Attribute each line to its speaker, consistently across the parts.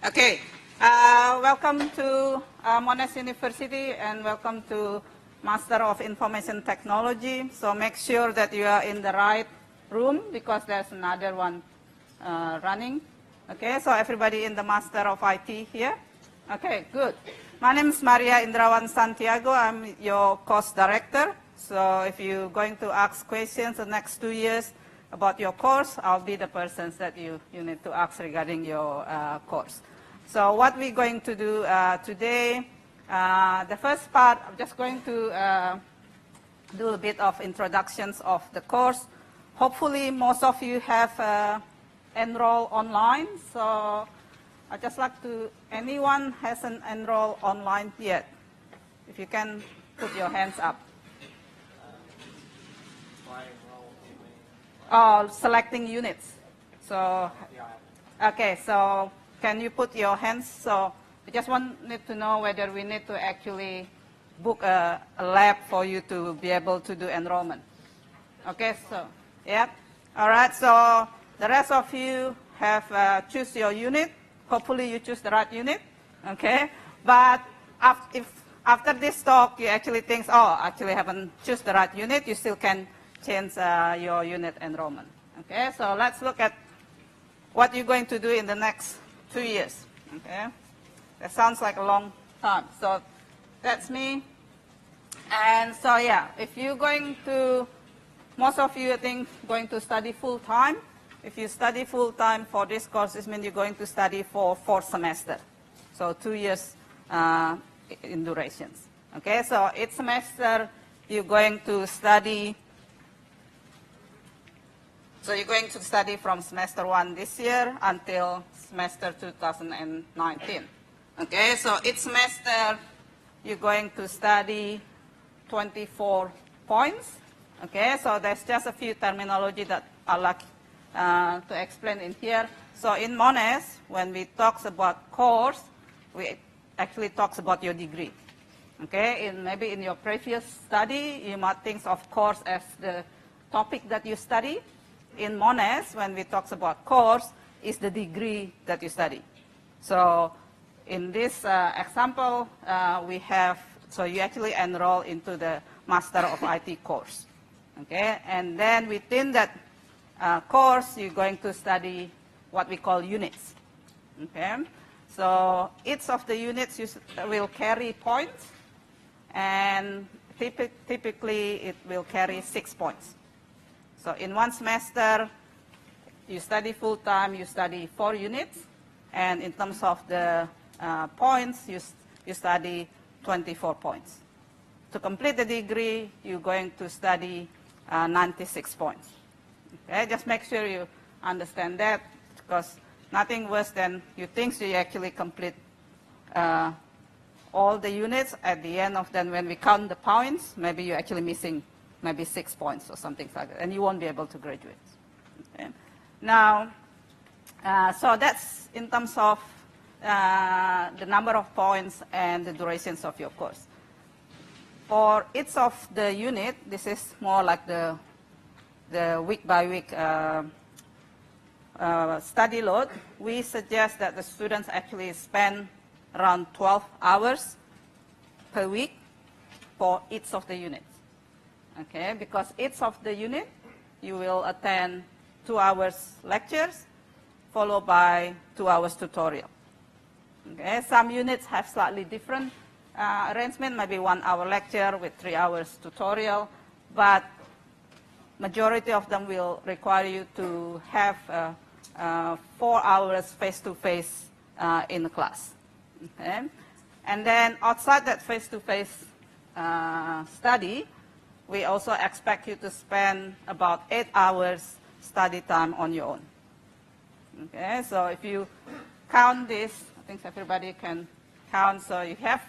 Speaker 1: Okay, welcome to Monash University and welcome to Master of Information Technology. So make sure that you are in the right room because there's another one running. Okay, so everybody in the Master of IT here? Okay, good. My name is Maria Indrawan Santiago. I'm your course director. So if you're going to ask questions the next 2 years about your course, I'll be the persons that you need to ask regarding your course. So what we're going to do today, the first part, I'm just going to do a bit of introductions of the course. Hopefully most of you have enrolled online. So I'd just like to, anyone hasn't enrolled online yet? If you can put your hands up. Oh, selecting units. So, okay, so can you put your hands? So I just need to know whether we need to actually book a lab for you to be able to do enrollment. Okay, so, yeah. All right, so the rest of you have choose your unit. Hopefully you choose the right unit, okay? But if after this talk you actually think, oh, actually haven't choose the right unit, you still can change your unit enrollment. Okay, so let's look at what you're going to do in the next 2 years. Okay, that sounds like a long time. So that's me. And so yeah, if you're going to, most of you I think going to study full time. If you study full time for this course, it means you're going to study for 4 semesters. So 2 years in durations. Okay, so each semester you're going to study. So you're going to study from semester 1 this year until semester 2019. Okay, so each semester you're going to study 24 points. Okay, so there's just a few terminology that I like to explain in here. So in Monash, when we talk about course, we actually talk about your degree. Okay, maybe in your previous study, you might think of course as the topic that you study. In Monash, when we talk about course, is the degree that you study. So in this example, we have, so you actually enroll into the Master of IT course. Okay, and then within that course, you're going to study what we call units. Okay, so each of the units will carry points, and typically it will carry 6 points. So in one semester, you study full time, you study 4 units, and in terms of the points, you study 24 points. To complete the degree, you're going to study 96 points. Okay, just make sure you understand that, because nothing worse than you think you actually complete all the units. At the end of them, when we count the points, maybe you're actually missing maybe 6 points or something like that, and you won't be able to graduate. Okay. Now, so that's in terms of the number of points and the durations of your course. For each of the unit, this is more like the week by week study load. We suggest that the students actually spend around 12 hours per week for each of the units. Okay, because each of the unit, you will attend 2 hours lectures, followed by 2 hours tutorial. Okay, some units have slightly different arrangement, maybe 1 hour lecture with 3 hours tutorial, but majority of them will require you to have 4 hours face-to-face in the class. Okay, and then outside that face-to-face study, we also expect you to spend about 8 hours study time on your own. Okay, so if you count this, I think everybody can count. So you have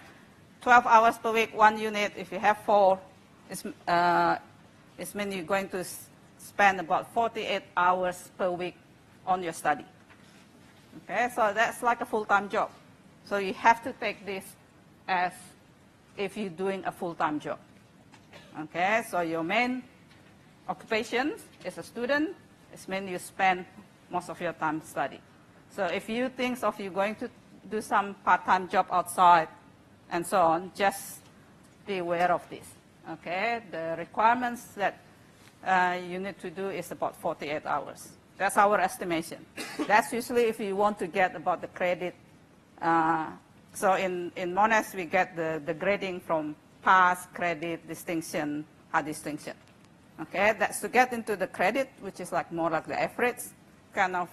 Speaker 1: 12 hours per week, 1 unit. If you have 4, it means you're going to spend about 48 hours per week on your study. Okay, so that's like a full-time job. So you have to take this as if you're doing a full-time job. Okay, so your main occupation is a student. It means you spend most of your time studying. So if you think of you going to do some part-time job outside and so on, just be aware of this. Okay, the requirements that you need to do is about 48 hours. That's our estimation. That's usually if you want to get about the credit. So in Monash, we get the grading from pass, credit, distinction, high distinction. Okay, that's to get into the credit, which is like more like the average kind of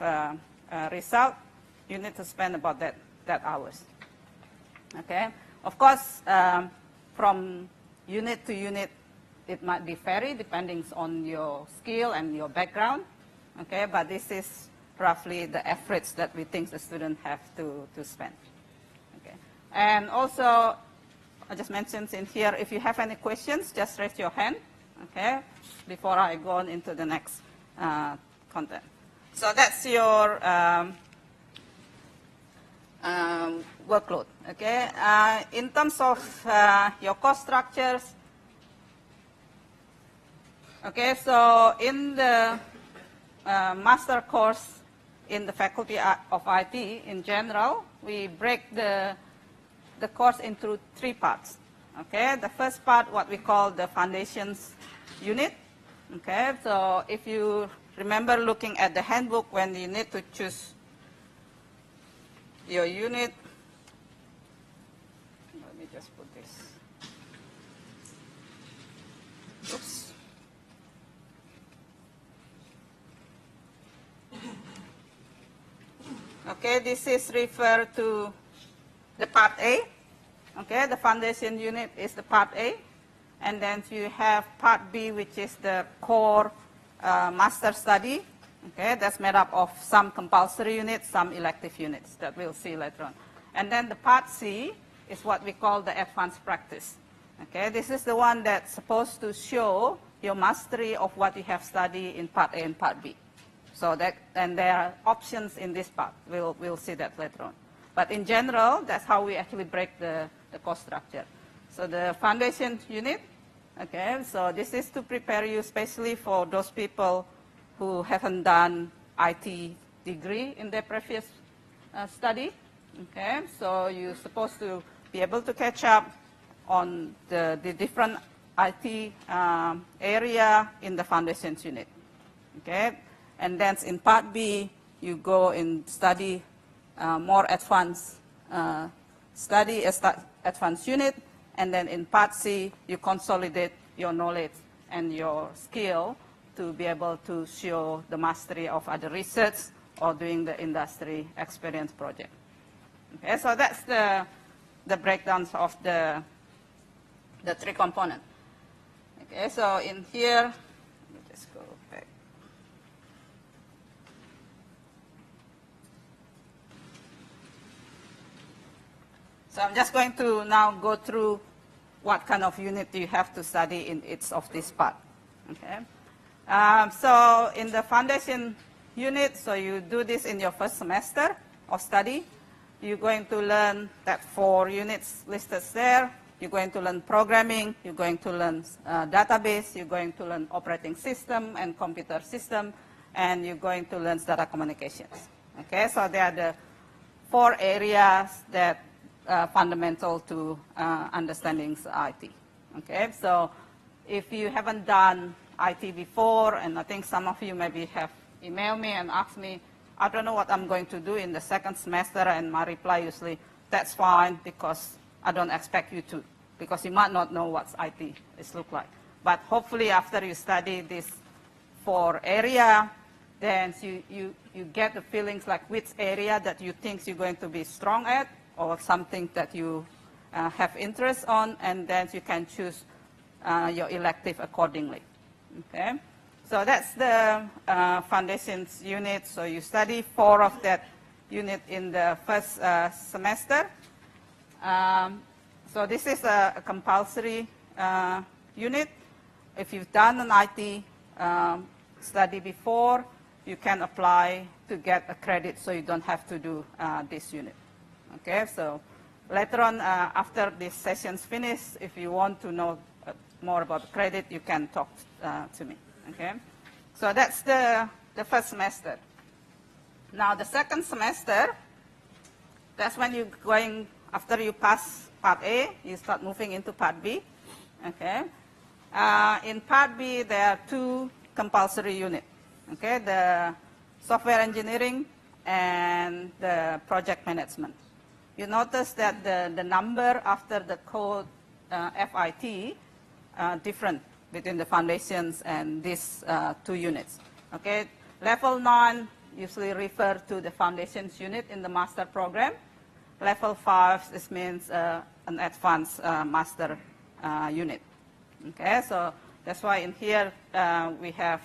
Speaker 1: result. You need to spend about that hours. Okay, of course, from unit to unit, it might be vary depending on your skill and your background. Okay, but this is roughly the average that we think the student have to spend. Okay, and also, I just mentioned in here, if you have any questions, just raise your hand. Okay, before I go on into the next content. So that's your workload. Okay, in terms of your cost structures. Okay, so in the master course in the Faculty of IT in general, we break the course into 3 parts. Okay, the first part, what we call the foundations unit. Okay, so if you remember looking at the handbook when you need to choose your unit, let me just put this. Oops. Okay, this is referred to the part A. Okay, the foundation unit is the part A. And then you have part B, which is the core master study. Okay, that's made up of some compulsory units, some elective units that we'll see later on. And then the part C is what we call the advanced practice. Okay, this is the one that's supposed to show your mastery of what you have studied in part A and part B. So that, and there are options in this part. We'll see that later on. But in general, that's how we actually break the course structure. So the foundation unit, okay, so this is to prepare you especially for those people who haven't done IT degree in their previous study. Okay, so you're supposed to be able to catch up on the different IT area in the foundations unit. Okay, and then in part B, you go and study more advanced advanced unit, and then in part C, you consolidate your knowledge and your skill to be able to show the mastery of other research or doing the industry experience project. Okay, so that's the breakdowns of the 3 components. Okay, so in here, let me just go back. So I'm just going to now go through what kind of unit you have to study in each of this part. Okay. So in the foundation unit, so you do this in your first semester of study. You're going to learn that 4 units listed there. You're going to learn programming. You're going to learn database. You're going to learn operating system and computer system. And you're going to learn data communications. Okay, so they are the 4 areas that fundamental to understanding IT. Okay, so if you haven't done IT before, and I think some of you maybe have emailed me and asked me, I don't know what I'm going to do in the second semester, and my reply usually, that's fine, because I don't expect you to, because you might not know what IT is look like. But hopefully after you study this 4 area, then you get the feelings like which area that you think you're going to be strong at, or something that you have interest on, and then you can choose your elective accordingly. Okay, so that's the foundations unit. So you study 4 of that unit in the first semester. So this is a compulsory unit. If you've done an IT study before, you can apply to get a credit, so you don't have to do this unit. Okay, so later on, after this session's finished, if you want to know more about credit, you can talk to me. Okay, so that's the first semester. Now the second semester, That's when you're going, after you pass part A, you start moving into part B. Okay. In part B, there are 2 compulsory units. Okay, the software engineering and the project management. You notice that the number after the code FIT different between the foundations and these 2 units. Okay, level 9 usually refer to the foundations unit in the master program. Level 5, this means an advanced master unit. Okay, so that's why in here we have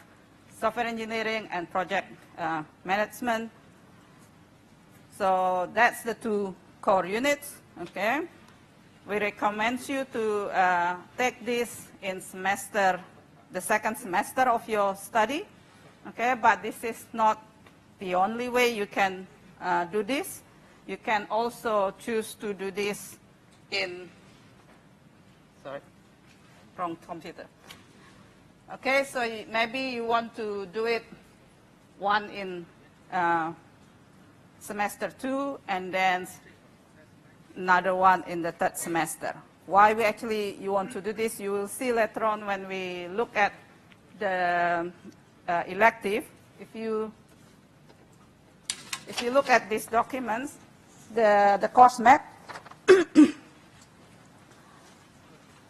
Speaker 1: software engineering and project management. So that's the 2 core units. Okay, we recommend you to take this in the second semester of your study. Okay, but this is not the only way you can do this. You can also choose to do this in, sorry, wrong computer. Okay, so maybe you want to do it one in semester 2 and then another one in the 3rd semester. Why you want to do this, you will see later on when we look at the elective. If you look at these documents, the course map,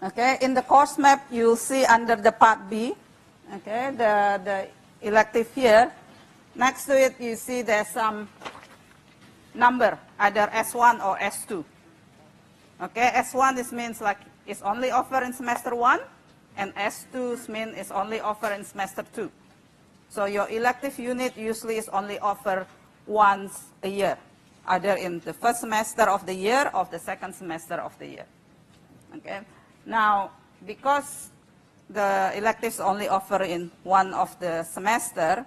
Speaker 1: okay, in the course map you'll see under the part B, okay, the elective here. Next to it you see there's some number, either S1 or S2. Okay, S1 this means like it's only offered in semester 1, and S2 means it's only offered in semester 2. So your elective unit usually is only offered once a year, either in the 1st semester of the year or the 2nd semester of the year. Okay. Now, because the electives only offer in one of the semester,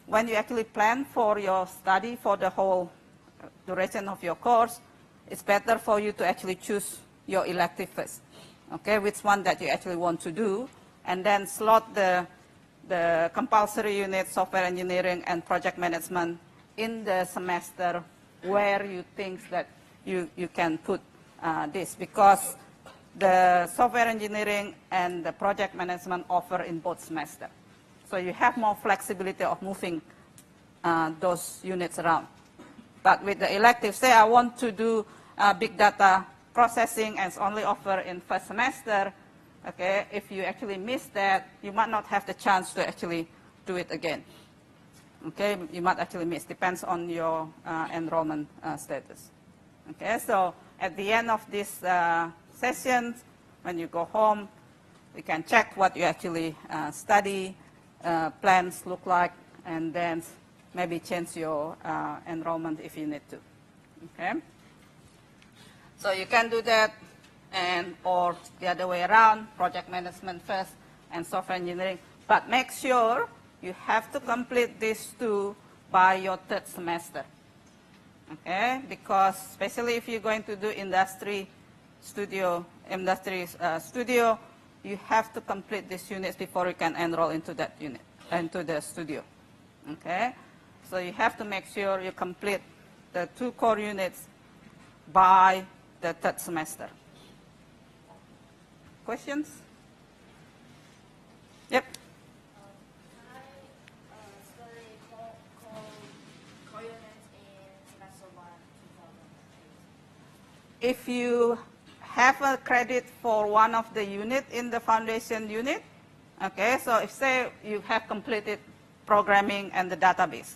Speaker 1: when you actually plan for your study for the whole duration of your course, it's better for you to actually choose your elective first. Okay, which one that you actually want to do, and then slot the compulsory unit, software engineering and project management in the semester where you think that you can put this, because the software engineering and the project management offer in both semesters. So you have more flexibility of moving those units around. But with the elective, say I want to do big data processing and it's only offered in 1st semester, okay, if you actually miss that, you might not have the chance to actually do it again. Okay, you might actually miss, depends on your enrollment status. Okay, so at the end of this session, when you go home, you can check what you actually study, plans look like, and then maybe change your enrollment if you need to. Okay, so you can do that, and or the other way around, project management first and software engineering. But make sure you have to complete these 2 by your 3rd semester. Okay, because especially if you're going to do industry studio, you have to complete these units before you can enroll into that unit, into the studio. Okay, so you have to make sure you complete the 2 core units by the 3rd semester. Questions? Yep. If you have a credit for one of the unit in the foundation unit, okay, so if say you have completed programming and the database,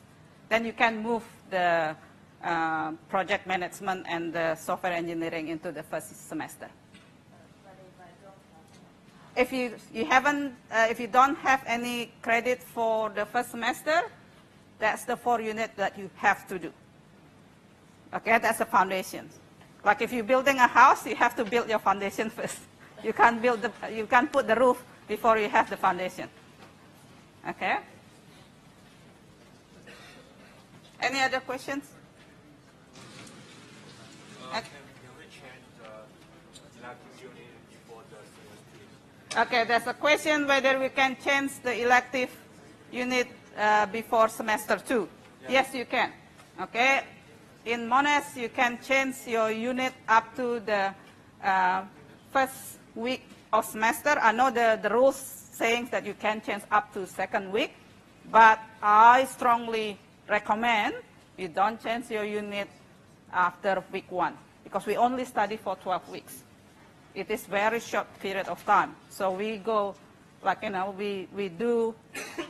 Speaker 1: then you can move the project management and the software engineering into the 1st semester. If you don't have any credit for the 1st semester, that's the 4 units that you have to do. Okay, that's the foundation. Like if you're building a house, you have to build your foundation first. You can't put the roof before you have the foundation. Okay? Any other questions?
Speaker 2: Can we change the elective unit before the semester?
Speaker 1: Okay, there's a question whether we can change the elective unit before semester 2. Yeah. Yes, you can. Okay? in Monash, you can change your unit up to the first week of semester. I know the rules saying that you can change up to second week, but I strongly recommend you don't change your unit after week 1, because we only study for 12 weeks. It is very short period of time. So we go, like, we do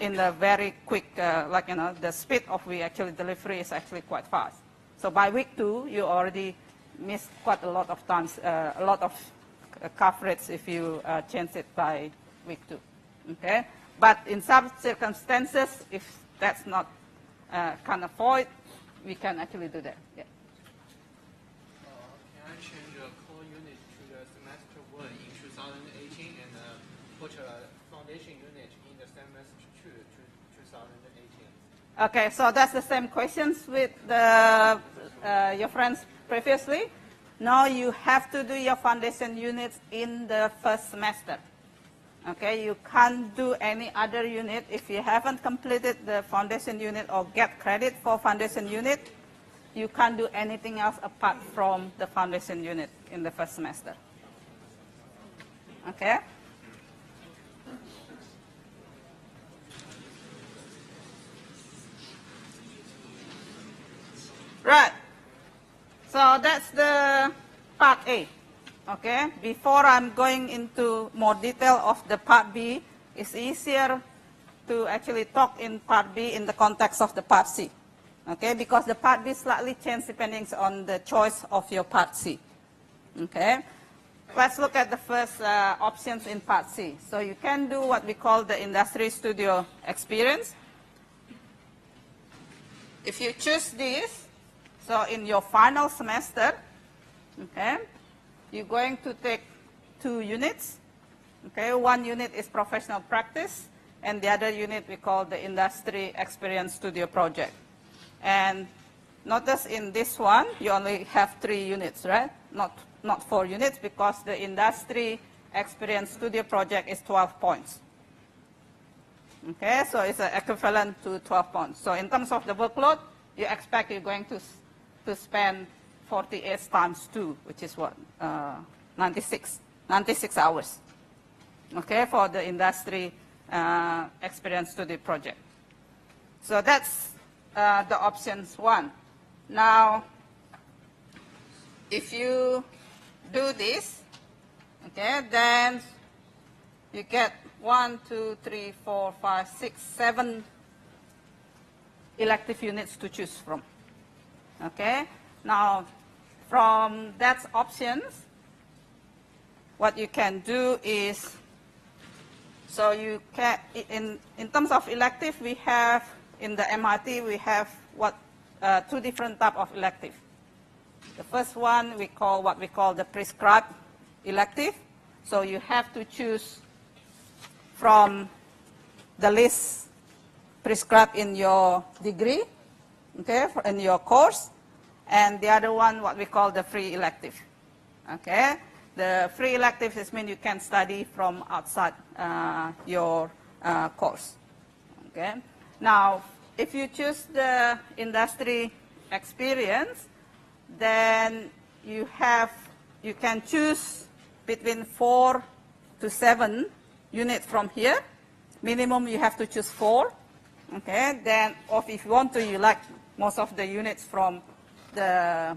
Speaker 1: in a very quick, the speed of we actually delivery is actually quite fast. So by week 2, you already missed quite a lot of times, a lot of coverage if you change it by week 2. Okay? But in some circumstances, if that's not can avoid, we can actually do that. Yeah.
Speaker 3: Can I change a core unit to the semester 1 in 2018 and put a foundation unit in the semester 2 to 2018?
Speaker 1: Okay, so that's the same questions with the, your friends previously. Now you have to do your foundation units in the first semester. Okay, you can't do any other unit if you haven't completed the foundation unit or get credit for foundation unit. You can't do anything else apart from the foundation unit in the first semester. Okay? Right. So that's the part A. Okay, before I'm going into more detail of the part B, it's easier to actually talk in part B in the context of the part C. Okay, because the part B slightly changes depending on the choice of your part C. Okay, let's look at the first options in part C. So you can do what we call the industry studio experience. If you choose this, so in your final semester, okay, you're going to take 2 units. Okay, 1 unit is professional practice, and the other unit we call the industry experience studio project. And notice in this one, you only have 3 units, right? Not 4 units, because the industry experience studio project is 12 points. Okay, so it's equivalent to 12 points. So in terms of the workload, you expect you're going to spend 48 times 2, which is what? 96 hours. Okay, for the industry experience study project. So that's the options 1. Now, if you do this, okay, then you get 1, 2, 3, 4, 5, 6, 7 elective units to choose from. Okay, now from that options, what you can do is, so you can, in terms of elective, we have, in the MRT, we have 2 different types of elective. The first one, what we call the prescribed elective. So you have to choose from the list prescribed in your degree, okay, in your course. And the other one, what we call the free elective. Okay, the free elective is mean you can study from outside your course. Okay, now if you choose the industry experience, then you can choose between 4 to 7 units from here. Minimum you have to choose 4. Okay, then or if you want to, you like most of the units from the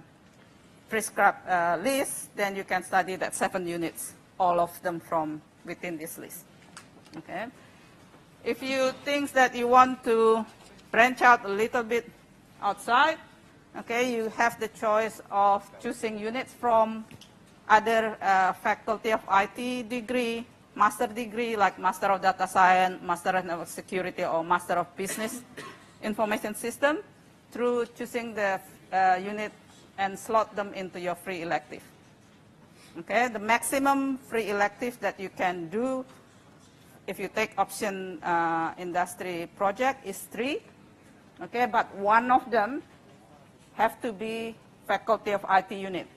Speaker 1: prescribed list, then you can study that 7 units, all of them from within this list. Okay. If you think that you want to branch out a little bit outside, okay, you have the choice of choosing units from other faculty of IT degree, master degree, like Master of Data Science, Master of Network Security, or Master of Business Information System, through choosing the unit and slot them into your free elective. Okay, the maximum free elective that you can do if you take option industry project is 3. Okay, but one of them have to be faculty of IT unit.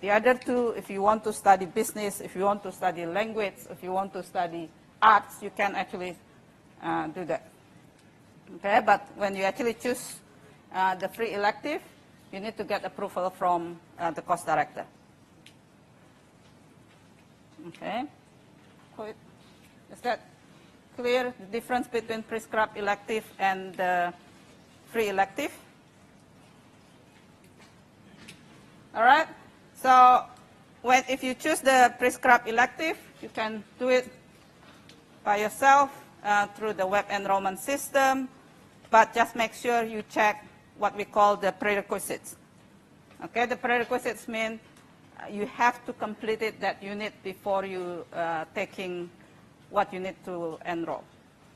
Speaker 1: The other 2, if you want to study business, if you want to study language, if you want to study arts, you can actually do that. Okay, but when you actually choose the free elective, you need to get approval from the course director. Okay. Is that clear, the difference between prescribed elective and the free elective? All right. So if you choose the prescribed elective, you can do it by yourself through the web enrollment system, but just make sure you check what we call the prerequisites. Okay, the prerequisites mean you have to complete that unit before you taking what you need to enroll.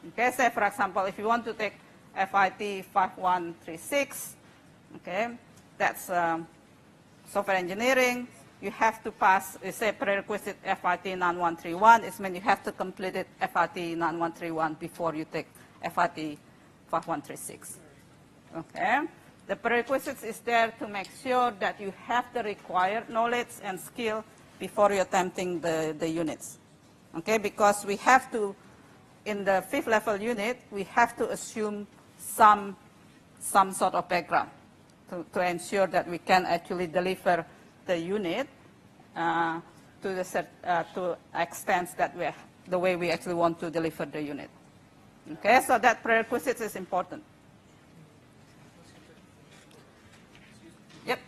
Speaker 1: Okay, say for example, if you want to take FIT 5136, okay, that's software engineering, you have to pass, say prerequisite FIT 9131, it means you have to complete it FIT 9131 before you take FIT 5136. Okay. The prerequisites is there to make sure that you have the required knowledge and skill before you're attempting the units. Okay, because we have to, in the 5th level unit, we have to assume some sort of background to ensure that we can actually deliver the unit to the extent that the way we actually want to deliver the unit. Okay, so that prerequisite is important. Yep.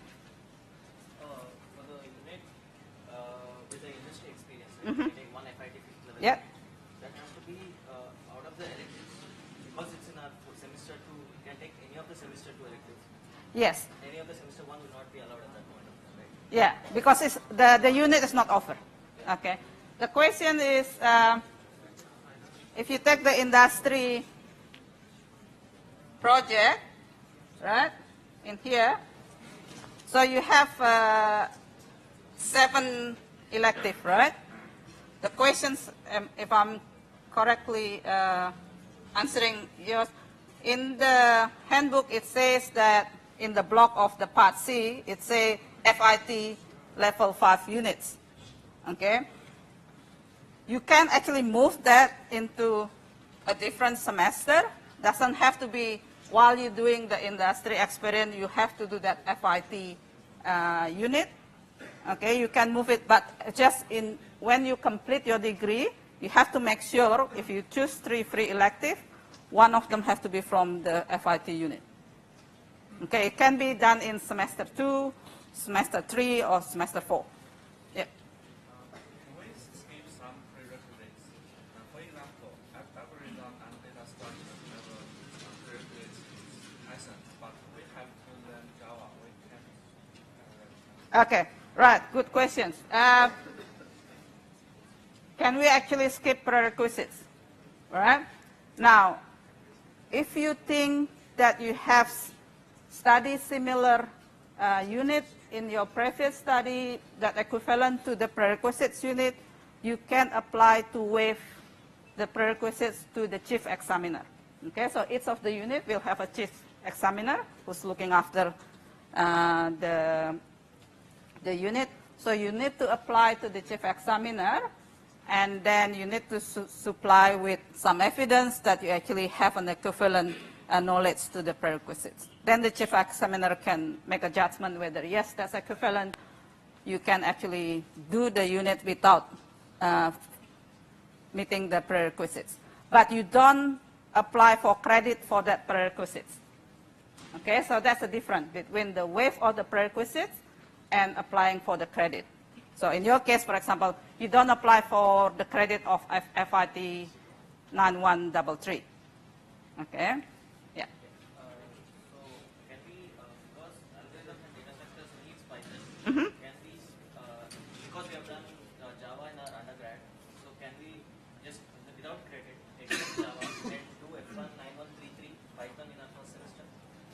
Speaker 4: For the unit with the industry experience,
Speaker 1: Mm-hmm.
Speaker 4: you take one FIT 5th level.
Speaker 1: Yep.
Speaker 4: That has to be out of the electives. Because it's in our semester 2, you can take any of the semester 2 electives.
Speaker 1: Yes.
Speaker 4: Any of the semester 1 will not be allowed at that point of time, right?
Speaker 1: Yeah, because the unit is not offered. Okay. The question is, if you take the industry project, right, in here, so you have 7 elective, right? The questions, if I'm correctly answering yours, in the handbook it says that in the block of the part C, it says FIT level 5 units. Okay? You can actually move that into a different semester. Doesn't have to be while you're doing the industry experience, you have to do that FIT unit. Okay, you can move it, but just when you complete your degree, you have to make sure if you choose 3 free elective, one of them has to be from the FIT unit. Okay, it can be done in semester 2, semester 3, or semester 4. Yep.
Speaker 2: Can we skip some prerequisites? For example, algorithm and data structure level prerequisites is Python, but we have to learn Java. We can't.
Speaker 1: Okay, right, good questions. Can we actually skip prerequisites? All right? Now, if you think that you have studied similar unit in your previous study that equivalent to the prerequisites unit, you can apply to waive the prerequisites to the chief examiner. Okay, so each of the unit will have a chief examiner who's looking after the unit. So you need to apply to the chief examiner, and then you need to supply with some evidence that you actually have an equivalent knowledge to the prerequisites. Then the chief examiner can make a judgment whether, yes, that's equivalent. You can actually do the unit without meeting the prerequisites. But you don't apply for credit for that prerequisites. Okay, so that's the difference between the waive of the prerequisites and applying for the credit. So in your case, for example, you don't apply for the credit of FIT 9133. Okay? Yeah.
Speaker 4: So can we, because algorithm and data structures needs Python,
Speaker 1: Mm-hmm.
Speaker 4: can we, because we have done Java in our undergrad, so can we just, without credit, take Java and do F1 9133 Python in our first semester?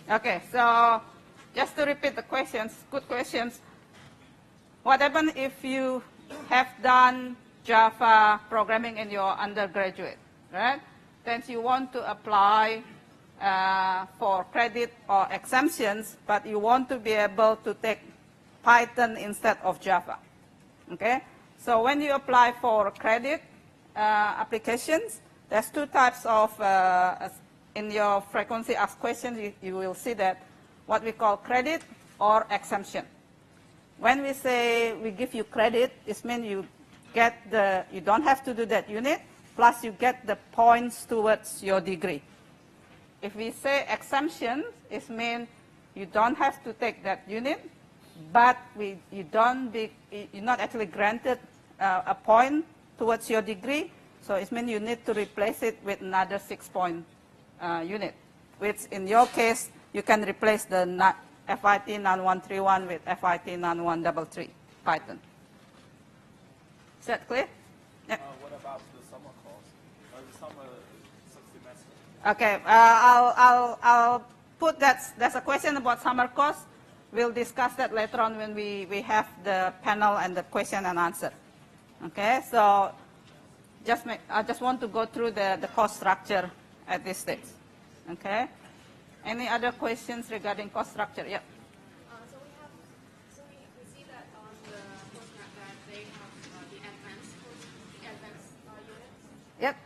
Speaker 1: Okay, so just to repeat the questions, good questions. What happens if you have done Java programming in your undergraduate, right? Then you want to apply for credit or exemptions, but you want to be able to take Python instead of Java. Okay? So when you apply for credit applications, there's 2 types of, in your frequency asked questions, you will see that what we call credit or exemption. When we say we give you credit, it means you don't have to do that unit, plus you get the points towards your degree. If we say exemption, it means you don't have to take that unit, but you're not actually granted a point towards your degree, so it means you need to replace it with another 6-point unit, which in your case, you can replace the FIT Non-131 with FIT Non-133 Python. Is that clear? Yeah.
Speaker 2: What about the summer course? The summer semester?
Speaker 1: Okay, I'll put that. There's a question about summer course. We'll discuss that later on when we have the panel and the question and answer. Okay, so I just want to go through the course structure at this stage. Okay, any other questions regarding course structure? Yep.
Speaker 5: So we see that on the course map that they have the advanced units.
Speaker 1: Yep.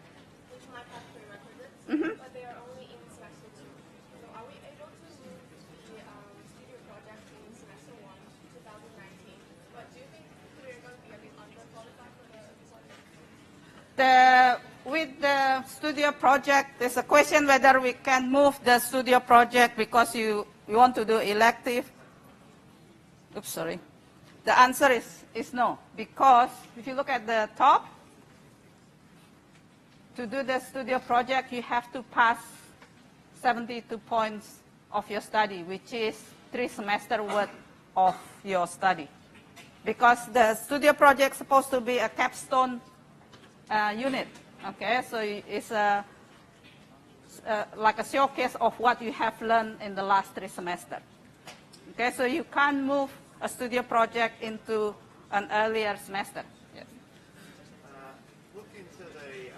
Speaker 5: Which might have prerequisites, but they are only in semester 2. So are we able to move the studio project in semester 1, 2019? But do you think we're going to be a bit underqualified for the project?
Speaker 1: With the studio project, there's a question whether we can move the studio project because you want to do elective. Oops, sorry. The answer is no, because if you look at the top, to do the studio project, you have to pass 72 points of your study, which is 3 semesters worth of your study. Because the studio project is supposed to be a capstone unit. Okay, so it's like a showcase of what you have learned in the last 3 semesters. Okay, so you can't move a studio project into an earlier semester. Yes.
Speaker 3: Look into the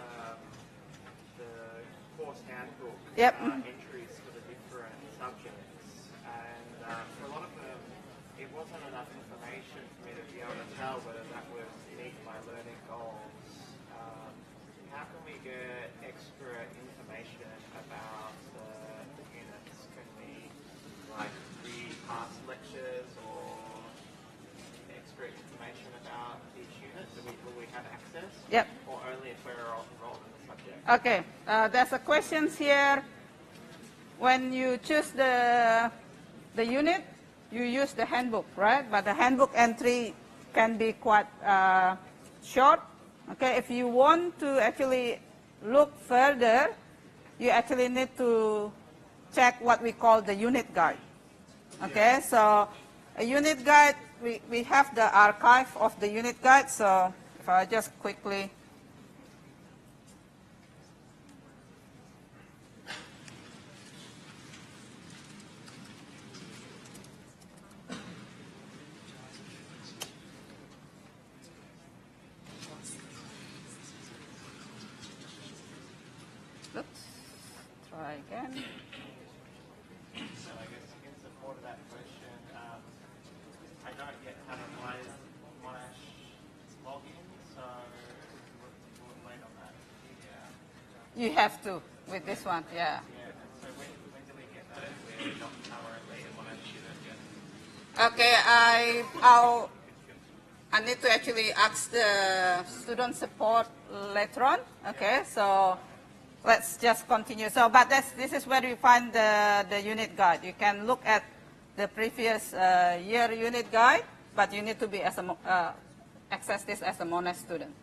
Speaker 3: course handbook entries for the different subjects, and for a lot of them, it wasn't enough information for me to be able to tell whether that was meet my learning goals. How can we get extra information about the units? Can we read past lectures or extra information about each unit? Will we have access?
Speaker 1: Yep.
Speaker 3: Or only if we're enrolled in the subject?
Speaker 1: Okay, there's a question here. When you choose the unit, you use the handbook, right? But the handbook entry can be quite short. Okay, if you want to actually look further, you actually need to check what we call the unit guide. Okay, so a unit guide, we have the archive of the unit guide. So if I just quickly. Try again.
Speaker 3: So I guess in support of that question, I don't yet have a Monash login, so we'll wait on that. Yeah.
Speaker 1: You have to with this one, yeah.
Speaker 3: Yeah. So when do we get that? We're not currently a Monash student yet.
Speaker 1: Okay, I need to actually ask the student support later on. Okay, so let's just continue. So, but this is where you find the unit guide. You can look at the previous year unit guide, but you need to be access this as a Monash student.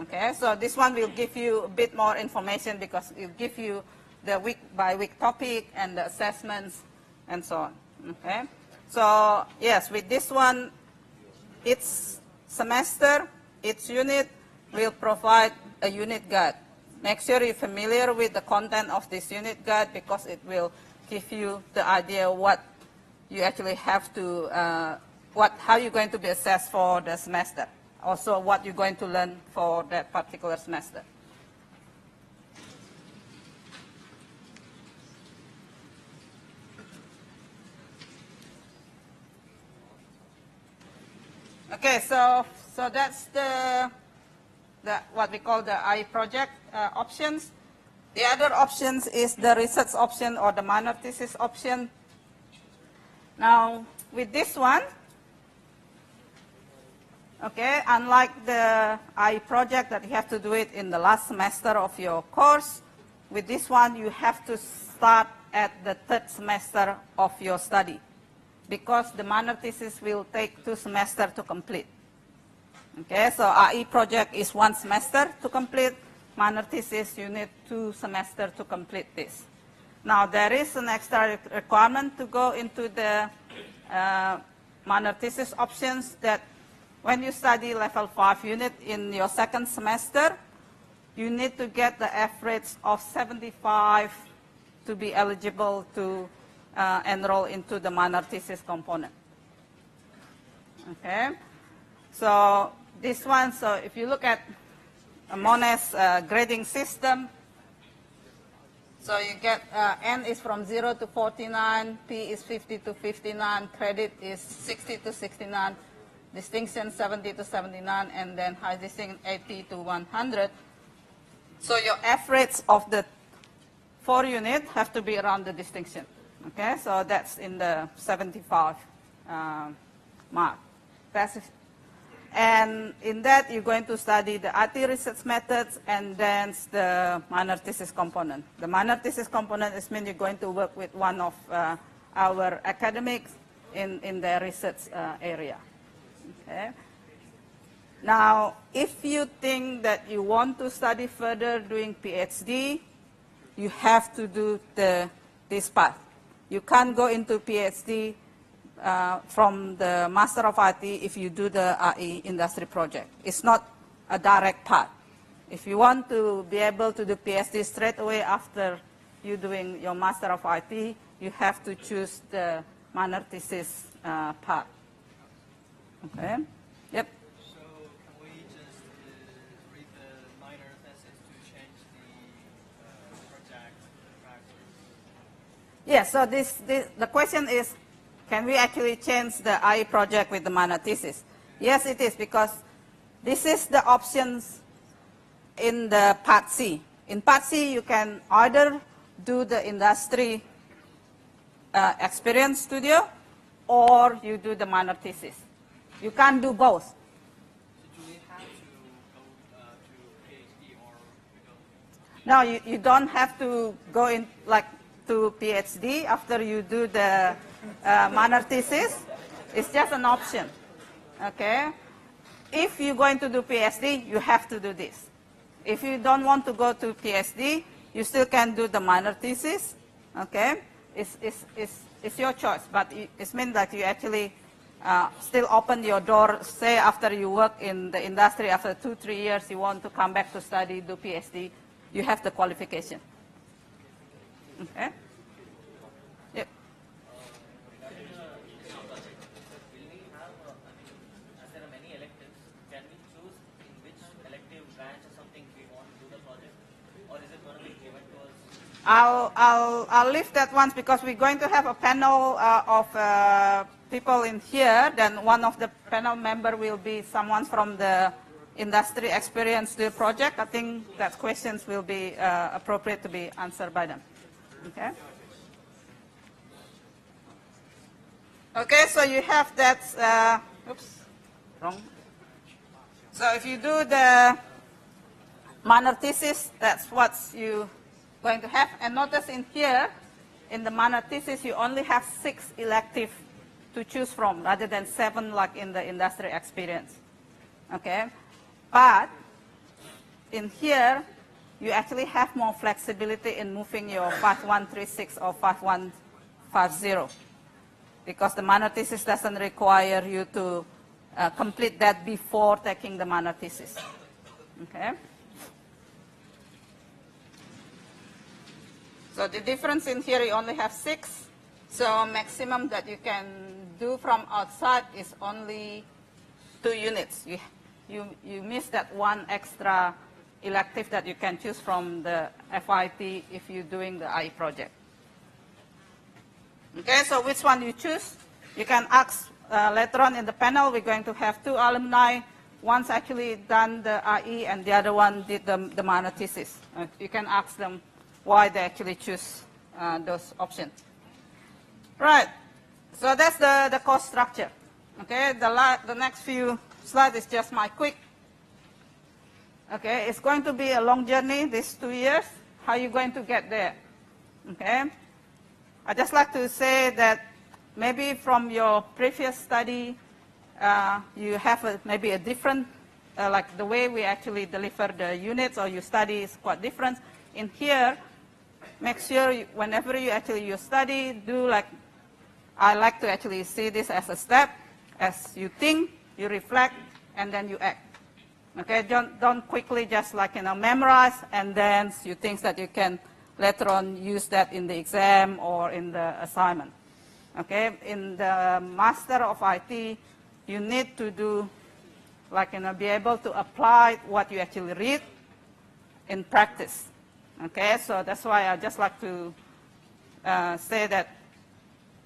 Speaker 1: Okay, so this one will give you a bit more information because it will give you the week by week topic and the assessments and so on. Okay, so yes, with this one, each semester, each unit will provide a unit guide. Make sure you're familiar with the content of this unit guide because it will give you the idea what you actually have to, how you're going to be assessed for the semester. Also what you're going to learn for that particular semester. Okay, so that's the what we call the I project options. The other options is the research option or the minor thesis option. Now, with this one, okay, unlike the IE project that you have to do it in the last semester of your course, with this one you have to start at the third semester of your study, because the minor thesis will take 2 semesters to complete. Okay, so IE project is 1 semester to complete. Minor thesis, you need 2 semesters to complete this. Now, there is an extra requirement to go into the minor thesis options, that when you study level 5 unit in your 2nd semester, you need to get the average of 75 to be eligible to enroll into the minor thesis component. Okay, so this one, so if you look at Monet's grading system, so you get N is from 0 to 49, P is 50 to 59, credit is 60 to 69, distinction 70 to 79, and then high distinction 80 to 100. So your average of the 4 units have to be around the distinction. Okay, so that's in the 75 mark. And in that, you're going to study the IT research methods and then the minor thesis component. The minor thesis component is mean you're going to work with one of our academics in the research area. Okay. Now, if you think that you want to study further doing PhD, you have to do this path. You can't go into PhD from the Master of IT if you do the IE industry project. It's not a direct path. If you want to be able to do PhD straight away after you doing your Master of IT, you have to choose the minor thesis path. Okay? Yep.
Speaker 6: So can we just read the minor thesis to change the project practice?
Speaker 1: Yes, so the question is, can we actually change the IE project with the minor thesis? Yes, it is, because this is the options in the Part C. In Part C, you can either do the industry experience studio, or you do the minor thesis. You can't do both.
Speaker 6: So do we have to go to PhD or we don't?
Speaker 1: No, you don't have to go in like to PhD after you do the minor thesis. It's just an option. Okay? If you're going to do PhD, you have to do this. If you don't want to go to PhD, you still can do the minor thesis. Okay? It's your choice, but it means that you actually still open your door. Say after you work in the industry, after 2-3 years, you want to come back to study, do PhD, you have the qualification. Okay? Yep.
Speaker 4: Regarding the project, will we have, as there are many electives, can we choose in which elective branch or something we want to do the project? Or is it going to be given to us?
Speaker 1: I'll leave that once, because we're going to have a panel of people in here. Then one of the panel member will be someone from the industry experience the project. I think that questions will be appropriate to be answered by them. Okay. Okay, so you have that. Oops, wrong. So if you do the minor thesis, that's what you going to have. And notice in here, in the minor thesis, you only have 6 electives to choose from, rather than 7 like in the industry experience. Okay, but in here, you actually have more flexibility in moving your 5136 or 5150, because the minor thesis doesn't require you to complete that before taking the minor thesis. Okay. So the difference in here, you only have 6. So maximum that you can do from outside is only 2 units. You miss that one extra elective that you can choose from the FIT if you're doing the IE project. Okay, so which one you choose? You can ask later on in the panel. We're going to have 2 alumni. One's actually done the IE and the other one did the minor thesis. You can ask them why they actually choose those options. Right. So that's the course structure. Okay, the next few slides is just my quick. Okay, it's going to be a long journey, these 2 years. How are you going to get there? Okay, I just like to say that maybe from your previous study, you have maybe a different, like the way we actually deliver the units or you study is quite different. In here, make sure whenever you study, do like, I like to actually see this as a step, as you think, you reflect, and then you act. Okay, don't quickly just like, memorize, and then you think that you can later on use that in the exam or in the assignment. Okay, in the Master of IT, you need to do, like, be able to apply what you actually read in practice. Okay, so that's why I just like to say that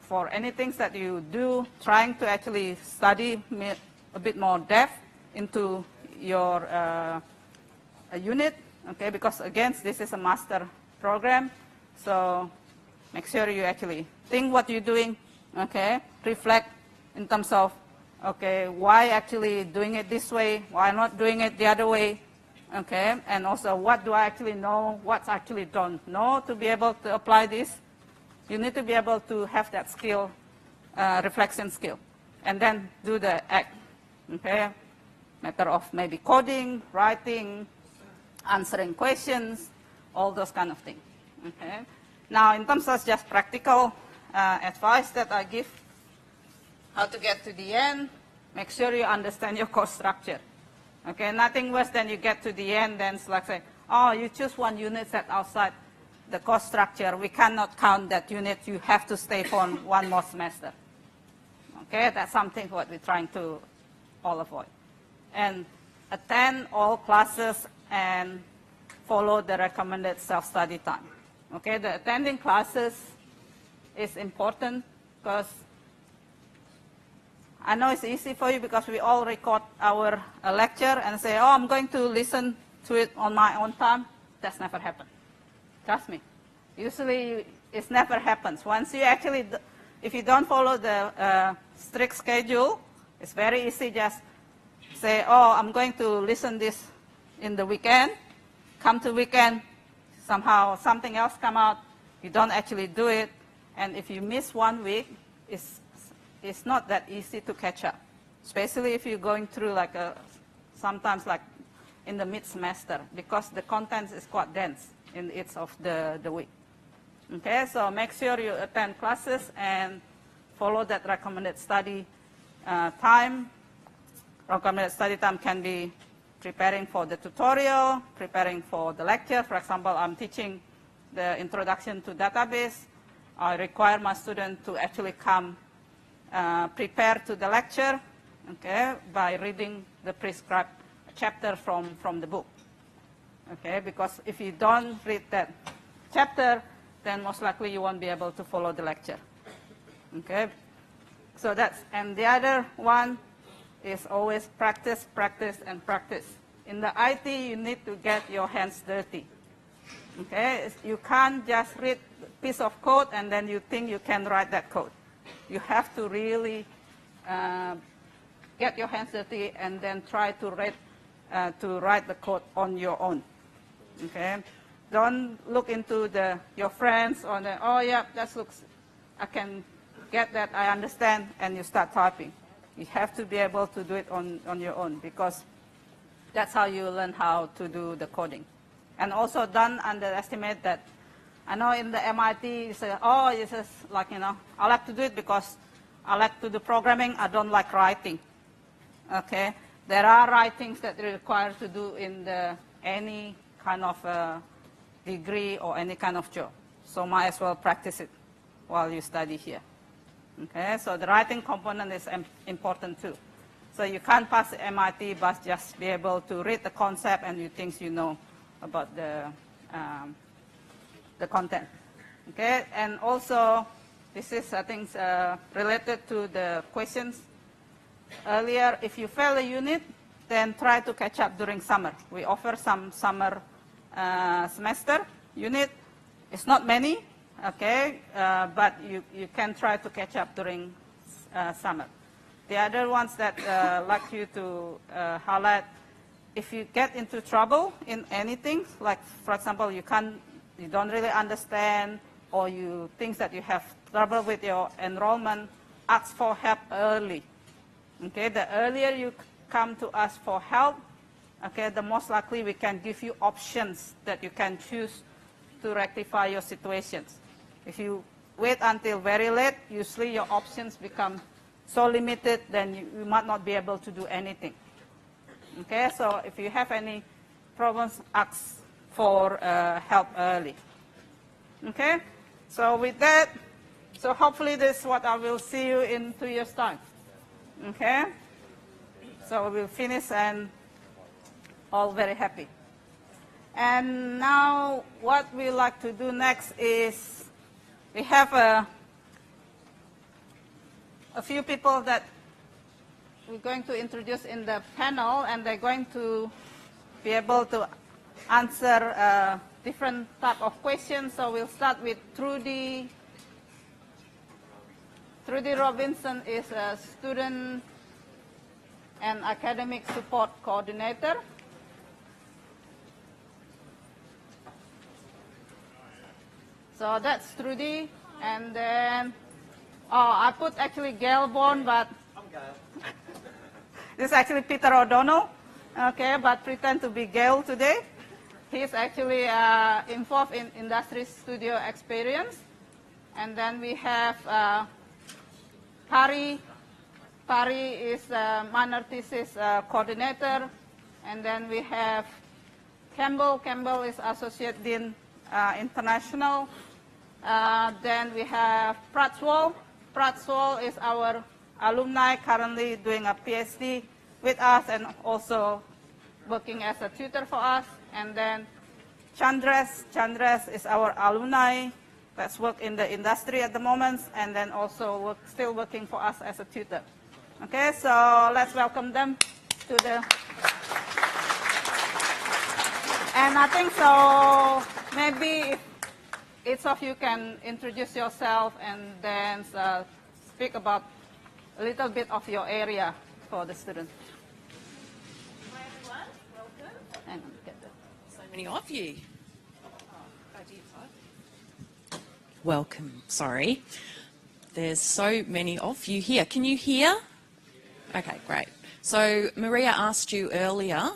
Speaker 1: for anything that you do, trying to actually study a bit more depth into your unit, okay, because again, this is a master program, so make sure you actually think what you're doing, okay, reflect in terms of, okay, why actually doing it this way, why not doing it the other way, okay, and also what do I actually know, what I actually don't know to be able to apply this. You need to be able to have that skill, reflection skill, and then do the act, okay, matter of maybe coding, writing, answering questions, all those kind of things, okay. Now, in terms of just practical advice that I give, how to get to the end, make sure you understand your course structure. Okay, nothing worse than you get to the end, then it's like say, oh, you choose one unit set outside the course structure. We cannot count that unit. You have to stay for one more semester. Okay, that's something what we're trying to all avoid. And attend all classes and follow the recommended self-study time. Okay, the attending classes is important because I know it's easy for you because we all record our lecture and say, oh, I'm going to listen to it on my own time. That's never happened. Trust me. Usually it never happens. Once you actually, if you don't follow the strict schedule, it's very easy just say, oh, I'm going to listen this in the weekend. Come to weekend, somehow something else come out. You don't actually do it. And if you miss 1 week, it's not that easy to catch up, especially if you're going through like sometimes like in the mid-semester, because the content is quite dense in each of the week. Okay, so make sure you attend classes and follow that recommended study time. Recommended study time can be preparing for the tutorial, preparing for the lecture. For example, I'm teaching the introduction to database. I require my student to actually come prepare to the lecture, okay, by reading the prescribed chapter from the book, okay, because if you don't read that chapter, then most likely you won't be able to follow the lecture, okay. So that's, and the other one is always practice, practice, and practice. In the IT, you need to get your hands dirty, okay. You can't just read a piece of code and then you think you can write that code. You have to really get your hands dirty and then try to write the code on your own. Okay, don't look into your friends or oh yeah, that looks, I can get that, I understand, and you start typing. You have to be able to do it on your own because that's how you learn how to do the coding. And also don't underestimate that. I know in the MIT, you say, oh, it's just like, I like to do it because I like to do programming. I don't like writing. Okay? There are writings that are required to do in any kind of degree or any kind of job. So might as well practice it while you study here. Okay? So the writing component is important too. So you can't pass the MIT but just be able to read the concept and you think you know about the content, okay? And also, this is, I think, related to the questions earlier. If you fail a unit, then try to catch up during summer. We offer some summer semester unit. It's not many, okay, but you can try to catch up during summer. The other ones that I'd like you to highlight, if you get into trouble in anything, like for example, you don't really understand, or you think that you have trouble with your enrollment, ask for help early. Okay, the earlier you come to us for help, okay, the most likely we can give you options that you can choose to rectify your situations. If you wait until very late, usually your options become so limited, then you might not be able to do anything. Okay, so if you have any problems, ask for help early. Okay, so with that, so hopefully this is what I will see you in 2 years' time. Okay, so we'll finish and all very happy. And now what we like to do next is we have a few people that we're going to introduce in the panel, and they're going to be able to answer different type of questions. So we'll start with Trudy. Trudy Robinson is a student and academic support coordinator. So that's Trudy. And then, I put actually Gail Bourne, but
Speaker 6: I'm Gail.
Speaker 1: this is actually Peter O'Donnell, okay, but pretend to be Gail today. He's actually involved in industry studio experience. And then we have Pari. Pari is a minor thesis coordinator. And then we have Campbell. Campbell is Associate Dean International. Then we have Pratswal. Pratswal is our alumni currently doing a PhD with us and also working as a tutor for us. And then Chandres. Chandres is our alumni that's work in the industry at the moment, and then also still working for us as a tutor. Okay, so let's welcome them to the... And I think so maybe if each of you can introduce yourself and then speak about a little bit of your area for the students.
Speaker 7: Hi everyone, welcome.
Speaker 1: And get that.
Speaker 7: So many of you. Welcome, sorry. There's so many of you here. Can you hear? Okay, great. So Maria asked you earlier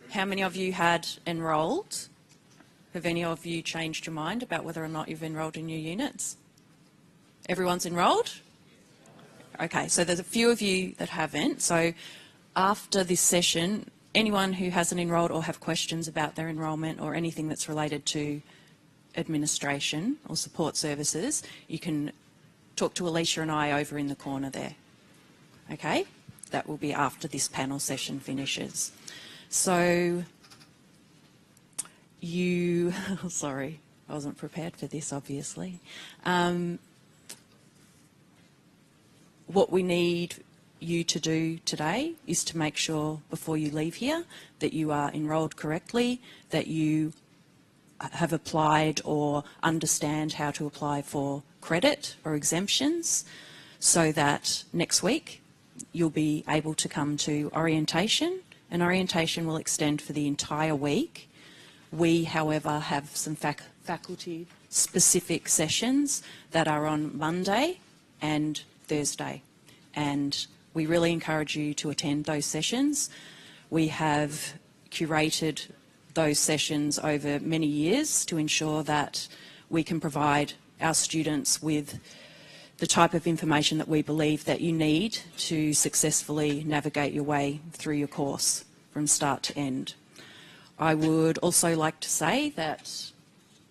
Speaker 7: how many of you had enrolled. Have any of you changed your mind about whether or not you've enrolled in your units? Everyone's enrolled? Okay, so there's a few of you that haven't. So after this session, anyone who hasn't enrolled or have questions about their enrolment or anything that's related to administration or support services, you can talk to Alicia and I over in the corner there. Okay? That will be after this panel session finishes. So you, sorry, I wasn't prepared for this, obviously. What we need you to do today is to make sure before you leave here that you are enrolled correctly, that you have applied or understand how to apply for credit or exemptions, so that next week you'll be able to come to orientation, and orientation will extend for the entire week. We, however, have some faculty-specific sessions that are on Monday and Thursday, and we really encourage you to attend those sessions. We have curated those sessions over many years to ensure that we can provide our students with the type of information that we believe that you need to successfully navigate your way through your course from start to end. I would also like to say that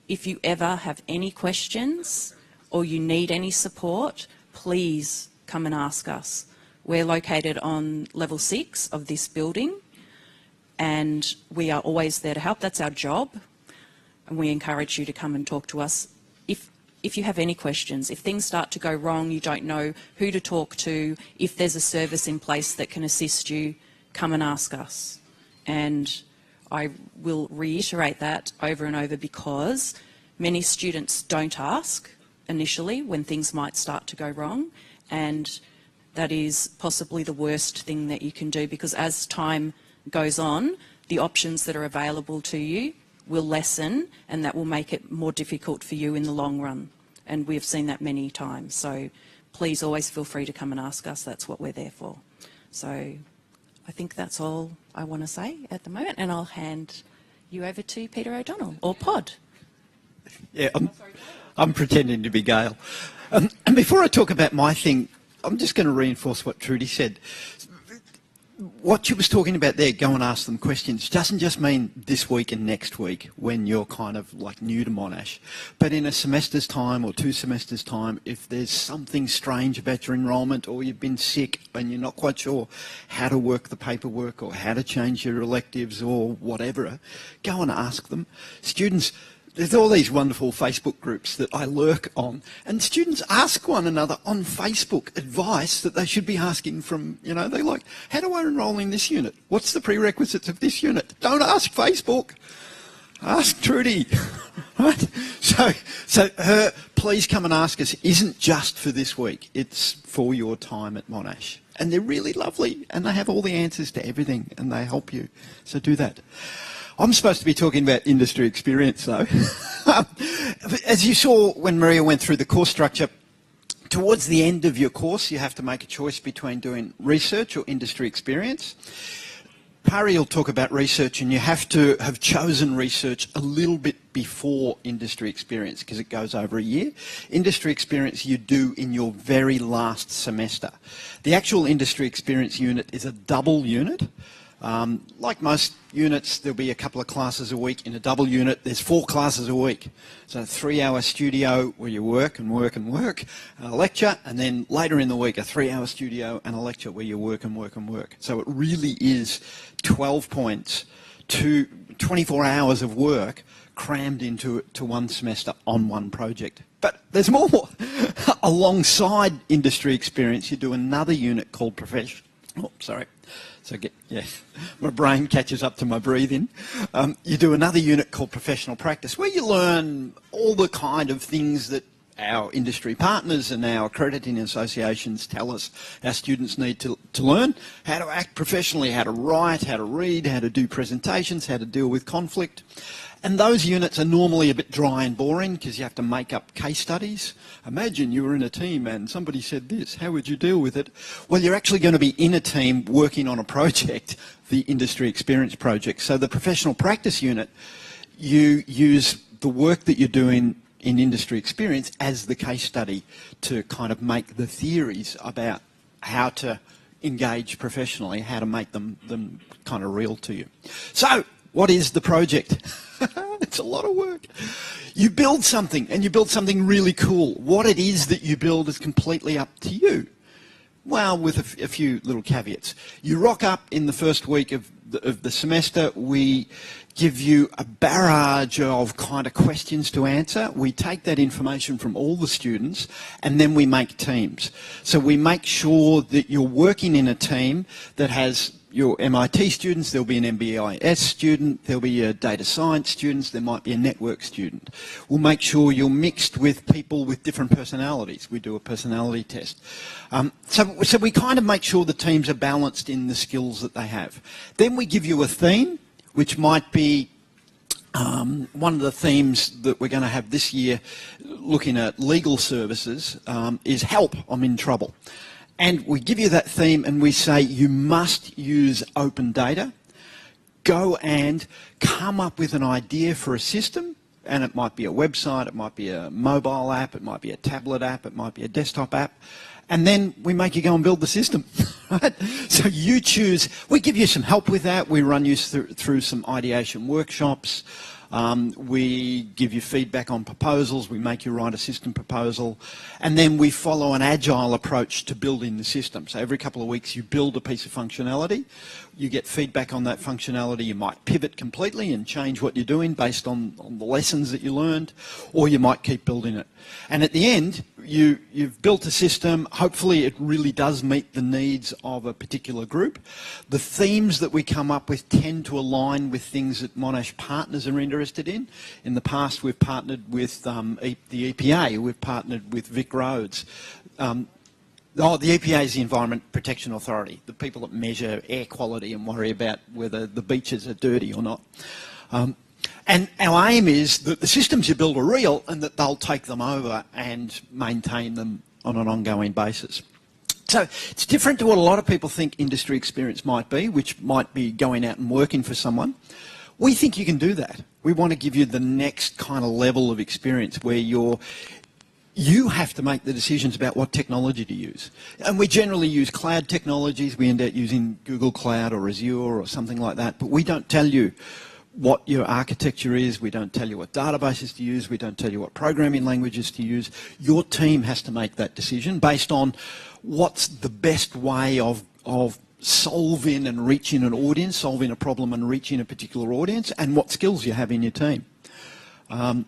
Speaker 7: if you ever have any questions or you need any support, please come and ask us. We're located on level 6 of this building, and we are always there to help. That's our job, and we encourage you to come and talk to us. If you have any questions, if things start to go wrong, you don't know who to talk to, if there's a service in place that can assist you, come and ask us. And I will reiterate that over and over, because Many students don't ask initially when things might start to go wrong, and that is possibly the worst thing that you can do, because as time goes on, the options that are available to you will lessen, and that will make it more difficult for you in the long run. And we've seen that many times. So please always feel free to come and ask us. That's what we're there for. So I think that's all I want to say at the moment, and I'll hand you over to Peter O'Donnell, or Pod.
Speaker 8: Yeah, I'm pretending to be Gail. And before I talk about my thing, I'm just going to reinforce what Trudy said. What she was talking about there, go and ask them questions, doesn't just mean this week and next week when you're kind of like new to Monash, but in a semester's time or 2 semesters' time, if there's something strange about your enrolment, or you've been sick and you're not quite sure how to work the paperwork or how to change your electives or whatever, go and ask them. Students, there's all these wonderful Facebook groups that I lurk on, and students ask one another on Facebook advice that they should be asking from, you know, they're like, how do I enrol in this unit? What's the prerequisites of this unit? Don't ask Facebook. Ask Trudy. Right? So her please come and ask us isn't just for this week. It's for your time at Monash. And they're really lovely, and they have all the answers to everything, and they help you. So do that. I'm supposed to be talking about industry experience, though. As you saw when Maria went through the course structure, towards the end of your course, you have to make a choice between doing research or industry experience. Pari will talk about research, and you have to have chosen research a little bit before industry experience because it goes over a year. Industry experience you do in your very last semester. The actual industry experience unit is a double unit. Like most units, there'll be a couple of classes a week. In a double unit, there's 4 classes a week. So a 3-hour studio where you work and work and work, a lecture, and then later in the week, a 3-hour studio and a lecture where you work and work and work. So it really is 12 points to 24 hours of work crammed into one semester on one project. But there's more. Alongside industry experience, you do another unit called profession. Oh, sorry. So my brain catches up to my breathing. You do another unit called professional practice, where you learn all the kind of things that our industry partners and our accrediting associations tell us our students need to learn. How to act professionally, how to write, how to read, how to do presentations, how to deal with conflict. And those units are normally a bit dry and boring because you have to make up case studies. Imagine you were in a team and somebody said this, how would you deal with it? Well, you're actually going to be in a team working on a project, the industry experience project. So the professional practice unit, you use the work that you're doing in industry experience as the case study to kind of make the theories about how to engage professionally, how to make them kind of real to you. So, what is the project? It's a lot of work. You build something, and you build something really cool. What it is that you build is completely up to you. Well, with a few little caveats. You rock up in the first week of the semester. We give you a barrage of kind of questions to answer. We take that information from all the students, and then we make teams. So we make sure that you're working in a team that has your MIT students, there'll be an MBIS student, there'll be a data science students, there might be a network student. We'll make sure you're mixed with people with different personalities. We do a personality test. So we kind of make sure the teams are balanced in the skills that they have. Then we give you a theme, which might be one of the themes that we're going to have this year looking at legal services is help, I'm in trouble. And we give you that theme and we say you must use open data. Go and come up with an idea for a system, and it might be a website, it might be a mobile app, it might be a tablet app, it might be a desktop app, and then we make you go and build the system. Right? So you choose, we give you some help with that, we run you through some ideation workshops, we give you feedback on proposals, we make you write a system proposal, and then we follow an agile approach to building the system. So every couple of weeks you build a piece of functionality, you get feedback on that functionality, you might pivot completely and change what you're doing based on the lessons that you learned, or you might keep building it. And at the end, you've built a system. Hopefully it really does meet the needs of a particular group. The themes that we come up with tend to align with things that Monash partners are interested in. In the past, we've partnered with the EPA, we've partnered with Vic Roads. The EPA is the Environment Protection Authority, the people that measure air quality and worry about whether the beaches are dirty or not. And our aim is that the systems you build are real and that they'll take them over and maintain them on an ongoing basis. So it's different to what a lot of people think industry experience might be, which might be going out and working for someone. We think you can do that. We want to give you the next kind of level of experience where you have to make the decisions about what technology to use. And we generally use cloud technologies. We end up using Google Cloud or Azure or something like that, but we don't tell you what your architecture is, we don't tell you what databases to use, we don't tell you what programming languages to use. Your team has to make that decision based on what's the best way of solving and reaching an audience, solving a problem and reaching a particular audience, and what skills you have in your team.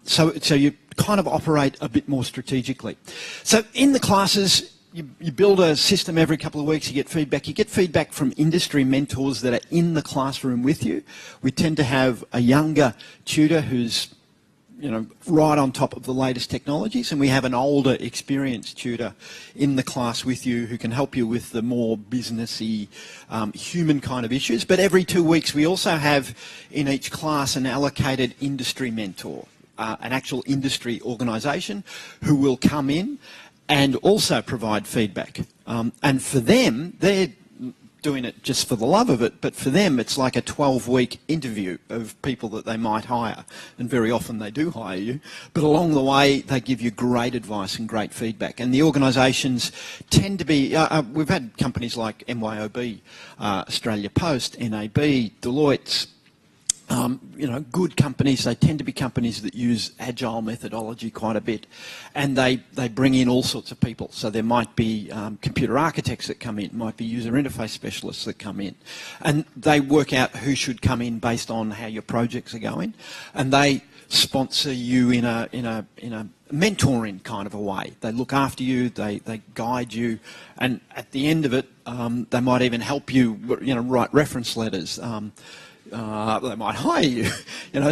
Speaker 8: So you kind of operate a bit more strategically. So in the classes, you build a system every couple of weeks, you get feedback. You get feedback from industry mentors that are in the classroom with you. We tend to have a younger tutor who's, right on top of the latest technologies, and we have an older, experienced tutor in the class with you who can help you with the more businessy, human kind of issues. But every 2 weeks, we also have in each class an allocated industry mentor, an actual industry organisation who will come in and also provide feedback. And for them, they're doing it just for the love of it, but for them it's like a 12-week interview of people that they might hire. And very often they do hire you, but along the way they give you great advice and great feedback. And the organisations tend to be, we've had companies like MYOB, Australia Post, NAB, Deloitte, good companies. They tend to be companies that use agile methodology quite a bit, and they bring in all sorts of people. So there might be computer architects that come in, might be user interface specialists that come in, and they work out who should come in based on how your projects are going, and they sponsor you in a mentoring kind of a way. They look after you, they guide you, and at the end of it, they might even help you, write reference letters. They might hire you,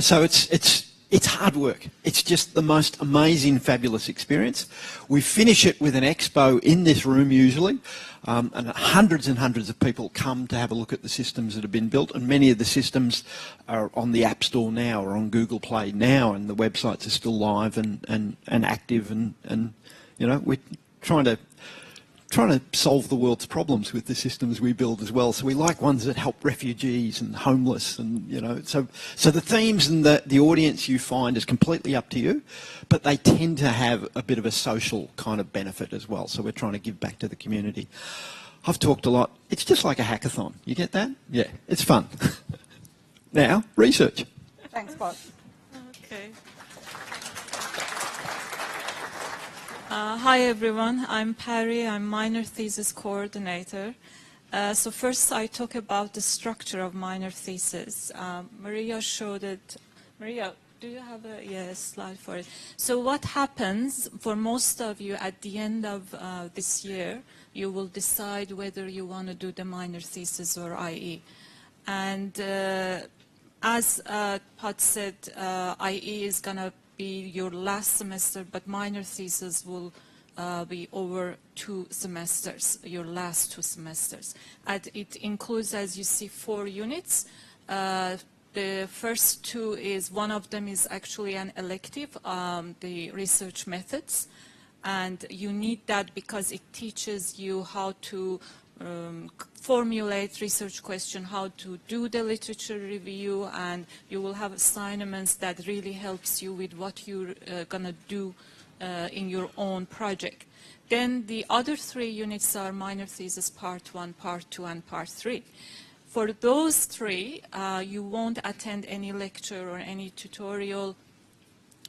Speaker 8: so it's hard work. It's just the most amazing, fabulous experience. We finish it with an expo in this room usually, and hundreds of people come to have a look at the systems that have been built, and many of the systems are on the App Store now or on Google Play now, and the websites are still live and active, and we're trying to solve the world's problems with the systems we build as well. So we like ones that help refugees and homeless, and so the themes and the audience you find is completely up to you, but they tend to have a bit of a social kind of benefit as well. So we're trying to give back to the community. I've talked a lot. It's just like a hackathon. You get that? Yeah, it's fun. Now, research.
Speaker 1: Thanks, Paul.
Speaker 9: Okay. Hi everyone, I'm Perry, I'm minor thesis coordinator. So first I talk about the structure of minor thesis. Maria showed it. Maria, do you have a slide for it? So what happens for most of you at the end of this year, you will decide whether you want to do the minor thesis or IE. And as Pat said, IE is going to be your last semester, but minor thesis will be over 2 semesters, your last 2 semesters. And it includes, as you see, 4 units. The first 2 is, one of them is actually an elective, the research methods. And you need that because it teaches you how to formulate research question, how to do the literature review, and you will have assignments that really helps you with what you're gonna do in your own project. Then the other 3 units are minor thesis part 1, part 2, and part 3. For those 3, you won't attend any lecture or any tutorial.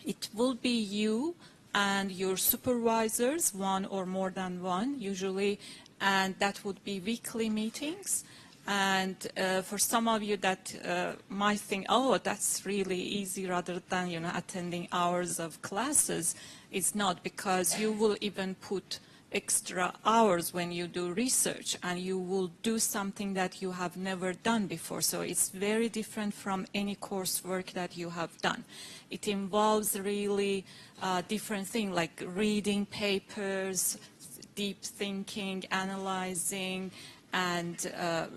Speaker 9: It will be you and your supervisors, 1 or more than 1 usually, and that would be weekly meetings. And for some of you that might think, oh, that's really easy rather than, you know, attending hours of classes, it's not, because you will even put extra hours when you do research, and you will do something that you have never done before. So it's very different from any coursework that you have done. It involves really different things like reading papers, deep thinking, analyzing, and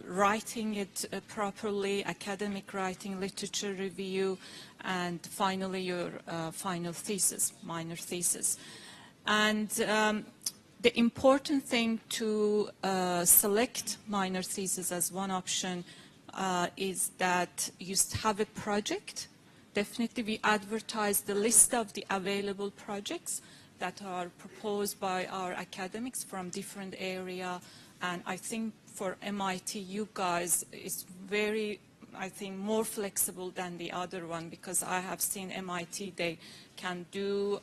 Speaker 9: writing it properly, academic writing, literature review, and finally your final thesis, minor thesis. And the important thing to select minor thesis as one option is that you have a project. Definitely we advertise the list of the available projects that are proposed by our academics from different area. And I think for MIT, you guys, it's very, I think, more flexible than the other one, because I have seen MIT, they can do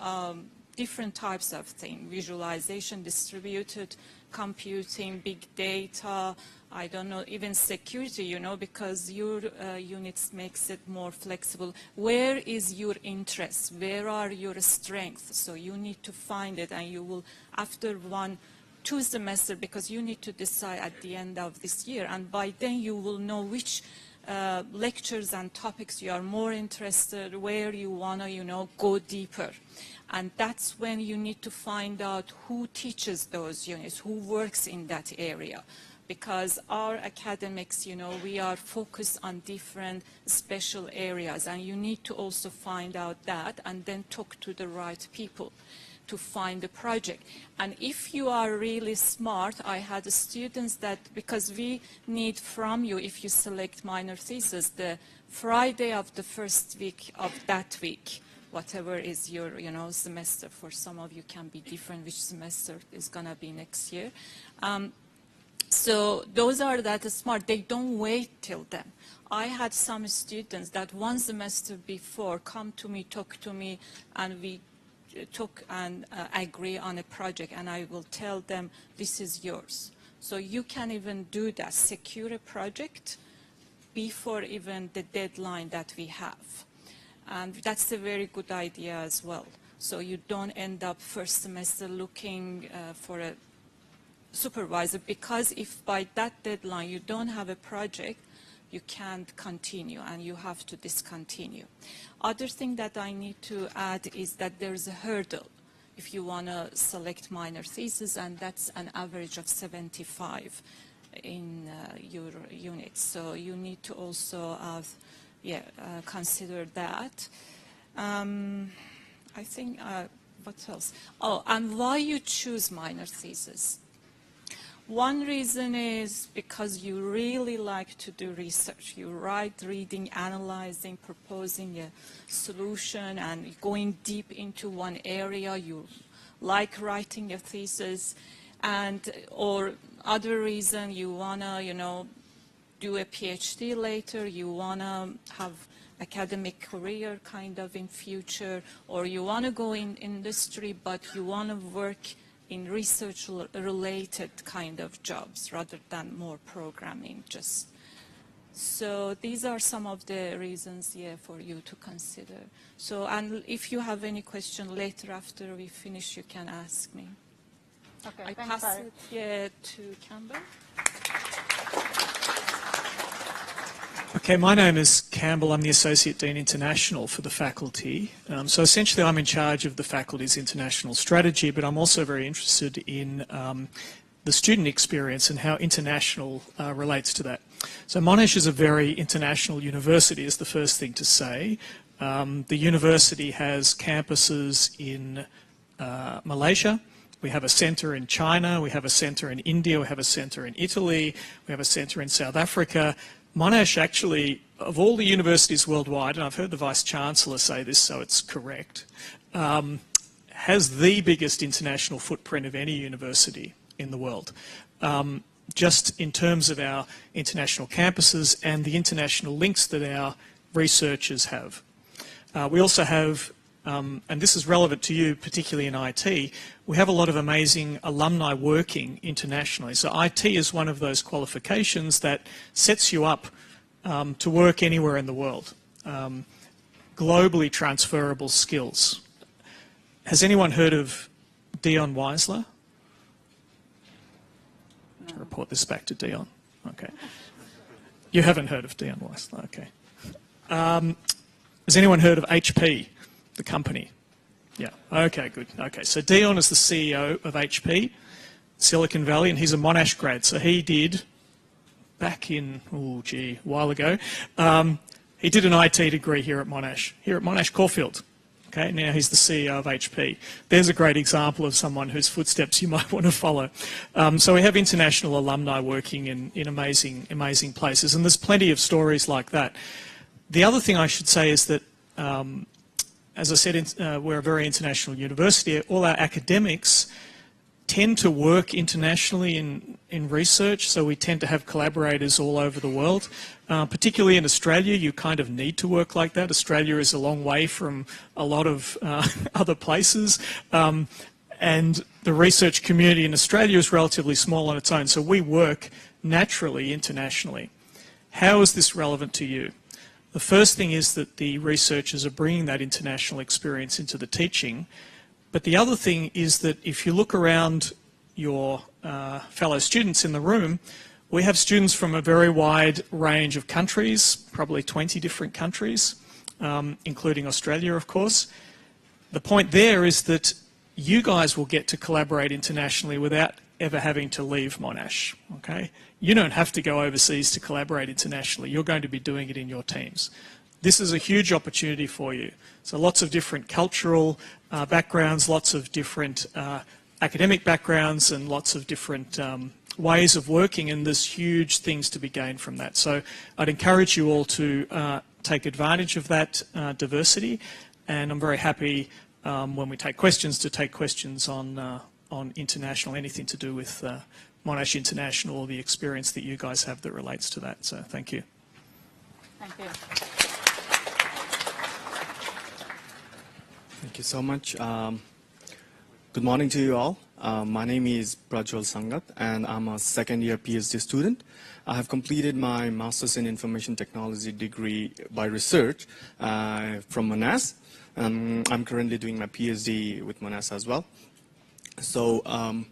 Speaker 9: different types of things: visualization, distributed computing, big data, I don't know, even security, you know, because your units makes it more flexible. Where is your interest? Where are your strengths? So you need to find it, and you will, after 2 semesters, because you need to decide at the end of this year, and by then you will know which lectures and topics you are more interested, where you want to, you know, go deeper. And that's when you need to find out who teaches those units, who works in that area. Because our academics, you know, we are focused on different special areas, and you need to also find out that and then talk to the right people to find the project. And if you are really smart, I had students that, because we need from you, if you select minor thesis, the Friday of the first week of that week, whatever is your, you know, semester. For some of you can be different which semester is gonna be next year. So those are that smart, they don't wait till then. I had some students that 1 semester before come to me, talk to me, and we talk and agree on a project, and I will tell them this is yours. So you can even do that, secure a project before even the deadline that we have. And that's a very good idea as well. So you don't end up first semester looking for a supervisor, because if by that deadline you don't have a project, you can't continue and you have to discontinue. Other thing that I need to add is that there's a hurdle if you want to select minor thesis, and that's an average of 75 in your units. So you need to also consider that. I think, what else? Oh, and why you choose minor thesis? One reason is because you really like to do research. You write, reading, analyzing, proposing a solution, and going deep into one area. You like writing a thesis, and or other reason you wanna, you know, do a PhD later. You wanna have academic career kind of in future, or you wanna go in industry, but you wanna work in research-related kind of jobs rather than more programming just. So these are some of the reasons, for you to consider. So, and if you have any question later after we finish, you can ask me.
Speaker 1: Okay,
Speaker 9: I
Speaker 1: thanks,
Speaker 9: pass it to Campbell.
Speaker 10: Okay, my name is Campbell. I'm the Associate Dean International for the faculty. So essentially I'm in charge of the faculty's international strategy, but I'm also very interested in the student experience and how international relates to that. So Monash is a very international university, is the first thing to say. The university has campuses in Malaysia. We have a centre in China. We have a centre in India. We have a centre in Italy. We have a centre in South Africa. Monash actually, of all the universities worldwide, and I've heard the Vice-Chancellor say this, so it's correct, has the biggest international footprint of any university in the world, just in terms of our international campuses and the international links that our researchers have. We also have and this is relevant to you, particularly in IT, we have a lot of amazing alumni working internationally. So IT is one of those qualifications that sets you up to work anywhere in the world. Globally transferable skills. Has anyone heard of Dion Weisler? I'll report this back to Dion. Okay. You haven't heard of Dion Weisler, okay. Has anyone heard of HP, the company? Yeah, okay, good. Okay, so Dion is the CEO of HP, Silicon Valley, and he's a Monash grad. So he did, back in, a while ago, he did an IT degree here at Monash Caulfield. Okay, now he's the CEO of HP. There's a great example of someone whose footsteps you might want to follow. So we have international alumni working in amazing places, and there's plenty of stories like that. The other thing I should say is that, as I said, we're a very international university. All our academics tend to work internationally in research, so we tend to have collaborators all over the world. Particularly in Australia, you kind of need to work like that. Australia is a long way from a lot of other places, and the research community in Australia is relatively small on its own, so we work naturally internationally. How is this relevant to you? The first thing is that the researchers are bringing that international experience into the teaching, but the other thing is that if you look around your fellow students in the room, we have students from a very wide range of countries, probably 20 different countries, including Australia, of course. The point there is that you guys will get to collaborate internationally without ever having to leave Monash, okay? You don't have to go overseas to collaborate internationally. You're going to be doing it in your teams. This is a huge opportunity for you. So lots of different cultural backgrounds, lots of different academic backgrounds, and lots of different ways of working, and there's huge things to be gained from that. So I'd encourage you all to take advantage of that diversity, and I'm very happy when we take questions to take questions on international, anything to do with Monash International or the experience that you guys have that relates to that. So thank you.
Speaker 1: Thank you.
Speaker 11: Thank you so much. Good morning to you all. My name is Prajwal Sangat, and I'm a second-year PhD student. I have completed my Master's in Information Technology degree by research from Monash. I'm currently doing my PhD with Monash as well. So I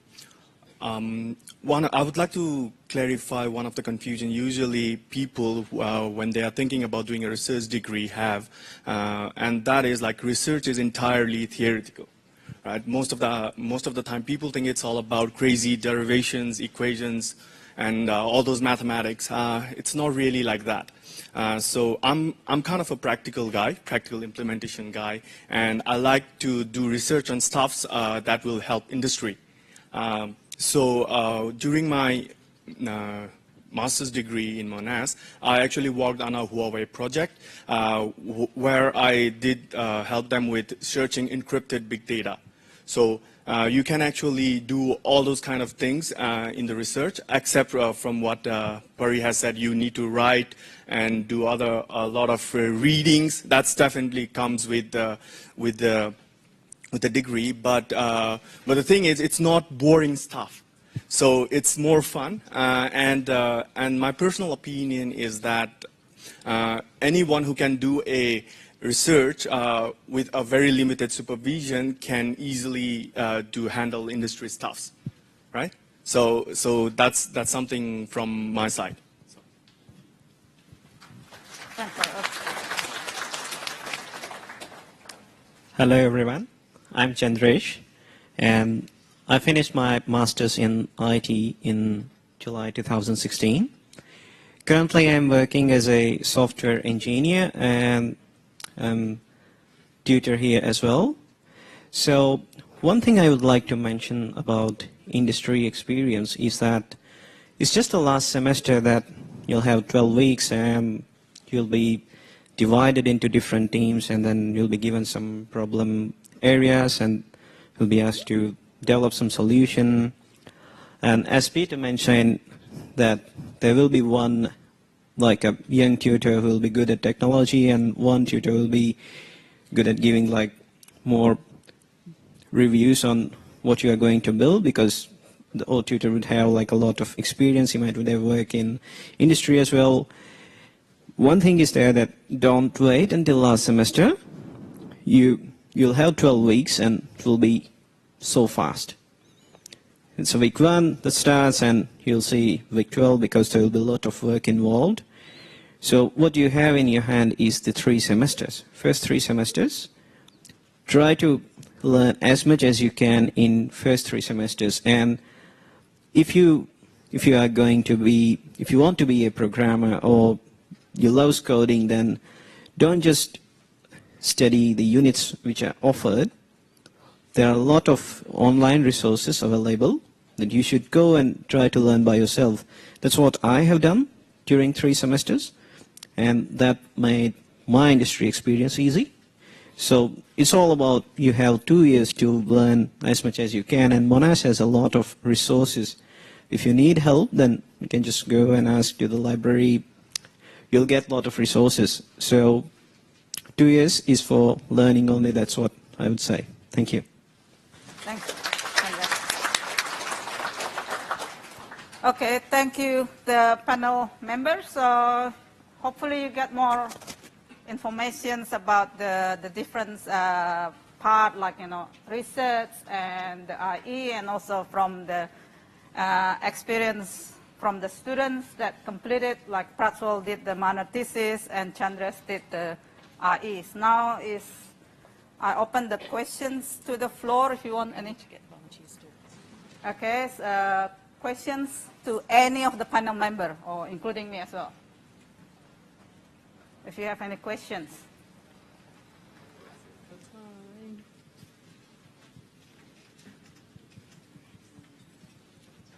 Speaker 11: would like to clarify one of the confusion usually people, when they are thinking about doing a research degree, have, and that is like research is entirely theoretical. Right? Most of the time people think it's all about crazy derivations, equations, and all those mathematics. It's not really like that. So I'm kind of a practical guy, practical implementation guy, and I like to do research on stuffs that will help industry. So during my master's degree in Monash, I actually worked on a Huawei project where I did help them with searching encrypted big data. So you can actually do all those kind of things in the research, except from what Pari has said, you need to write and do a lot of readings. That definitely comes with the degree, but the thing is, it's not boring stuff. So it's more fun, and my personal opinion is that anyone who can do a research with a very limited supervision can easily handle industry stuffs, right? So that's something from my side.
Speaker 12: Hello everyone, I'm Chandresh, and I finished my master's in IT in July 2016. Currently I'm working as a software engineer and tutor here as well. So one thing I would like to mention about industry experience is that it's just the last semester that you'll have 12 weeks and you'll be divided into different teams, and then you'll be given some problem areas and you'll be asked to develop some solution. And as Peter mentioned, that there will be one, like a young tutor who will be good at technology, and one tutor will be good at giving like more reviews on what you are going to build, because the old tutor would have like a lot of experience. He might would have worked in industry as well. One thing is there that don't wait until last semester. You'll have 12 weeks and it will be so fast. It's a week 1 that starts and you'll see week 12 because there will be a lot of work involved. So what you have in your hand is the 3 semesters. First 3 semesters. Try to learn as much as you can in first 3 semesters. And if you want to be a programmer or you love coding, then don't just study the units which are offered. There are a lot of online resources available that you should go and try to learn by yourself. That's what I have done during 3 semesters, and that made my industry experience easy. So it's all about you have 2 years to learn as much as you can, and Monash has a lot of resources. If you need help, then you can just go and ask to the library. You'll get a lot of resources. So 2 years is for learning only. That's what I would say. Thank you.
Speaker 1: Thank you. Okay, thank you, the panel members. So hopefully you get more information about the different part, like, research and the IE, and also from the experience from the students that completed, like Pratswal did the minor thesis and Chandras did the IEs. Now I open the questions to the floor if you want any. Okay, so, questions to any of the panel member, or including me as well. If you have any questions.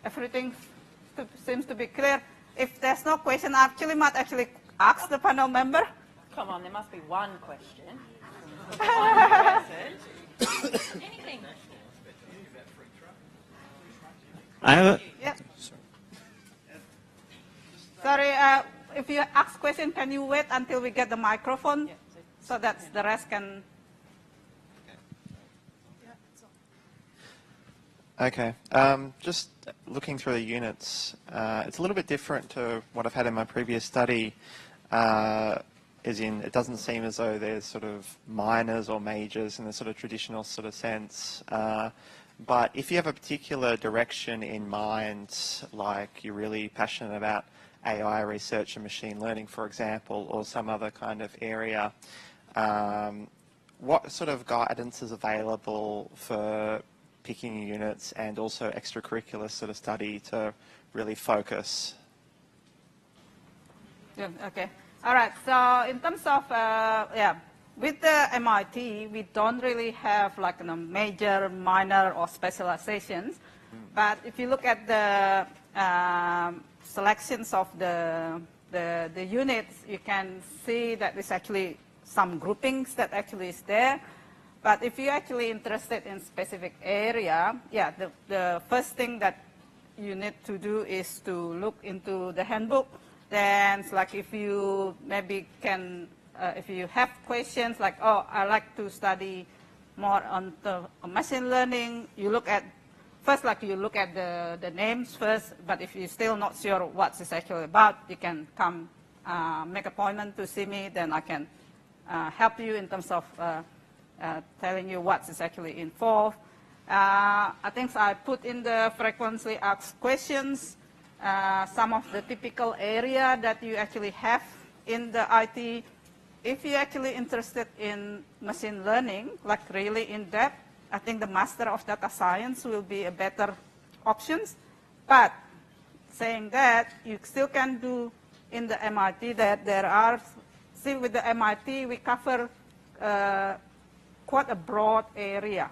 Speaker 1: Everything seems to be clear. If there's no question, I might ask the panel member.
Speaker 13: Come on, there must be one question. Anything.
Speaker 12: I have a...
Speaker 1: Yeah. Sorry, if you ask question, can you wait until we get the microphone so that the rest can...
Speaker 14: Okay. Just looking through the units, it's a little bit different to what I've had in my previous study, as in it doesn't seem as though there's sort of minors or majors in the sort of traditional sort of sense. But if you have a particular direction in mind, like you're really passionate about AI research and machine learning, for example, or some other kind of area, what sort of guidance is available for picking units and also extracurricular sort of study to really focus?
Speaker 1: Yeah, okay. All right. So in terms of, with the MIT, we don't really have like major, minor, or specializations. But if you look at the selections of the units, you can see that there's actually some groupings that actually is there. But if you're actually interested in specific area, the first thing that you need to do is to look into the handbook. Then, like if you maybe can, if you have questions like, oh, I like to study more on the machine learning, you look at, first like you look at the names first, but if you're still not sure what it's actually about, you can come make an appointment to see me, then I can help you in terms of telling you what is actually involved. I think I put in the frequently asked questions, some of the typical area that you actually have in the IT. If you're actually interested in machine learning, like really in depth, I think the Master of Data Science will be a better option. But saying that, you still can do in the MIT that there are, see with the MIT, we cover quite a broad area.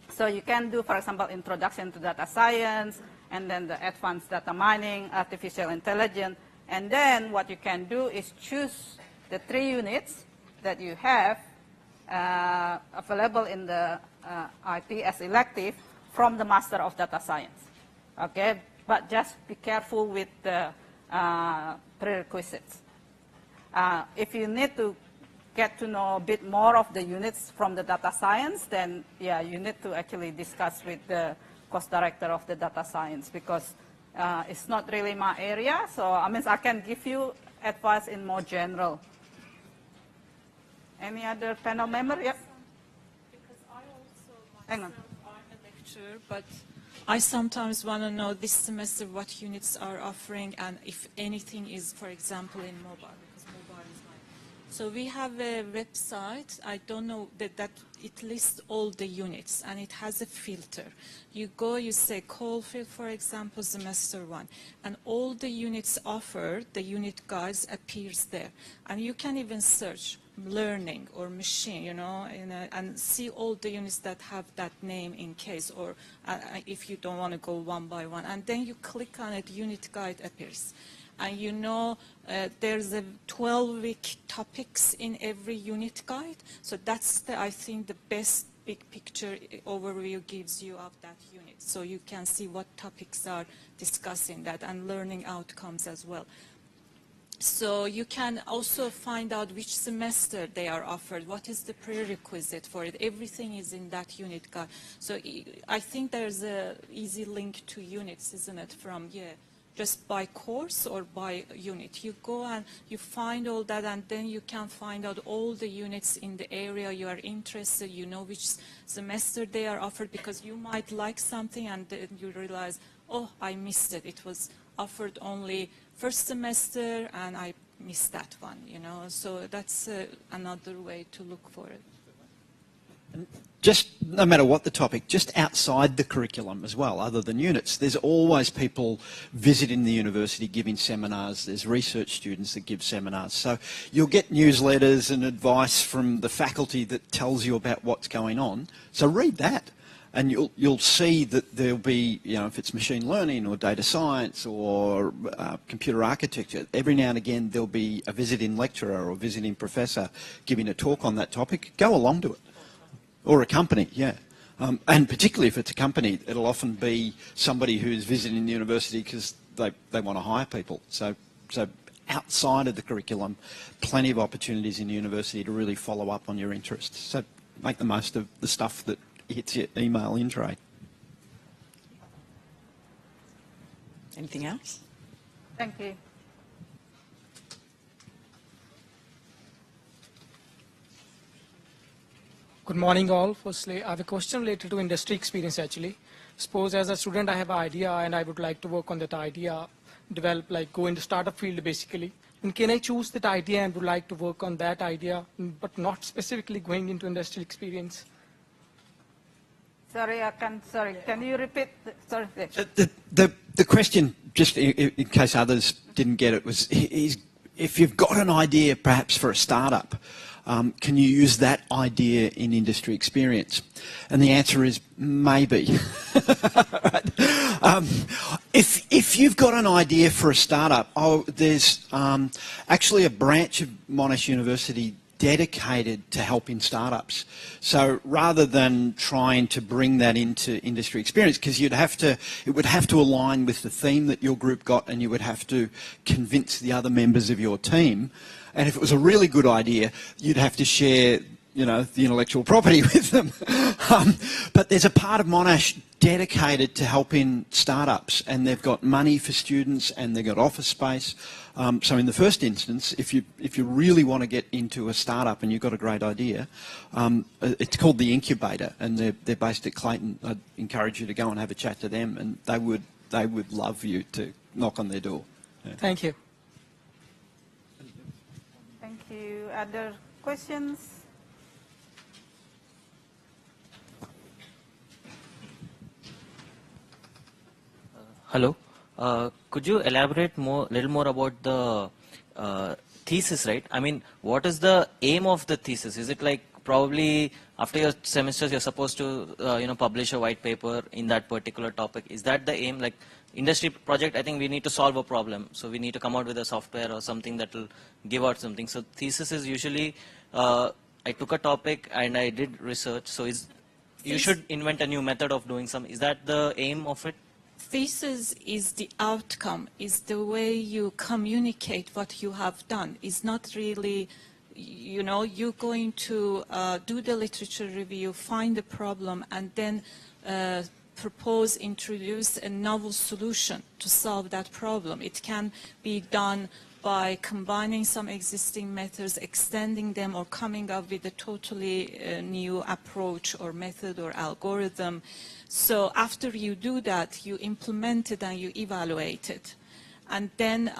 Speaker 1: So you can do, for example, introduction to data science, and then the advanced data mining, artificial intelligence. And then what you can do is choose the 3 units that you have available in the IT as elective from the Master of Data Science. Okay, but just be careful with the prerequisites. If you need to get to know a bit more of the units from the data science, then yeah, you need to actually discuss with the course director of the data science, because it's not really my area. So I mean, I can give you advice in more general. Any other panel member? Yep.
Speaker 9: Because I also
Speaker 1: Hang on.
Speaker 9: myself am a lecturer, but I sometimes want to know this semester what units are offering and if anything is, for example, in mobile, because mobile is mine. So we have a website, I don't know, that it lists all the units and it has a filter. You go, you say Caulfield, for example, semester 1, and all the units offered, the unit guides appears there. And you can even search learning or machine, you know, and see all the units that have that name in case, or if you don't want to go one by one. And then you click on it, unit guide appears. And you know there's a 12-week topics in every unit guide. So that's, I think, the best big picture overview gives you of that unit. So you can see what topics are discussing that and learning outcomes as well. So you can also find out which semester they are offered, what is the prerequisite for it. Everything is in that unit guide. So I think there's an easy link to units, isn't it, from, just by course or by unit. You go and you find all that, and then you can find out all the units in the area you are interested. You know which semester they are offered, because you might like something and then you realize, oh, I missed it. It was offered only first semester and I missed that one, you know. So that's another way to look for it.
Speaker 8: Just no matter what the topic, just outside the curriculum as well, other than units, there's always people visiting the university giving seminars. There's research students that give seminars. So you'll get newsletters and advice from the faculty that tells you about what's going on. So read that. And you'll see that there'll be, you know, if it's machine learning or data science or computer architecture, every now and again there'll be a visiting lecturer or visiting professor giving a talk on that topic. Go along to it. Or a company, yeah. And particularly if it's a company, it'll often be somebody who's visiting the university because they want to hire people. So outside of the curriculum, plenty of opportunities in the university to really follow up on your interests. So make the most of the stuff that hits your email in tray.
Speaker 7: Anything else?
Speaker 1: Thank you.
Speaker 15: Good morning all. Firstly, I have a question related to industry experience actually. Suppose as a student I have an idea and I would like to work on that idea, develop, like go in the startup field basically. And can I choose that idea and would like to work on that idea, but not specifically going into industrial experience?
Speaker 1: Sorry, can you repeat? Sorry.
Speaker 8: The question, just in case others didn't get it, was if you've got an idea perhaps for a startup, can you use that idea in industry experience? And the answer is maybe. If you've got an idea for a startup, there's actually a branch of Monash University dedicated to helping startups. So rather than trying to bring that into industry experience, because it would have to align with the theme that your group got, and you would have to convince the other members of your team. And if it was a really good idea, you'd have to share, you know, the intellectual property with them. But there's a part of Monash dedicated to helping startups, and they've got money for students and they've got office space. So in the first instance, if you really want to get into a startup and you've got a great idea, it's called the Incubator, and they're based at Clayton. I'd encourage you to go and have a chat to them, and they would love you to knock on their door. Yeah.
Speaker 15: Thank you.
Speaker 1: Thank you. Other questions?
Speaker 4: Hello. Could you elaborate little more about the thesis, right? I mean, what is the aim of the thesis? Is it like probably after your semesters you're supposed to publish a white paper in that particular topic? Is that the aim? Like industry project, I think we need to solve a problem, so we need to come out with a software or something that will give out something. So thesis is usually I took a topic and I did research. So you should invent a new method of doing some. Is that the aim of it?
Speaker 9: Thesis is the outcome, is the way you communicate what you have done. It's not really you know, you're going to do the literature review, find the problem, and then propose, introduce a novel solution to solve that problem. It can be done by combining some existing methods, extending them, or coming up with a totally new approach or method or algorithm. So after you do that, you implement it and you evaluate it. And then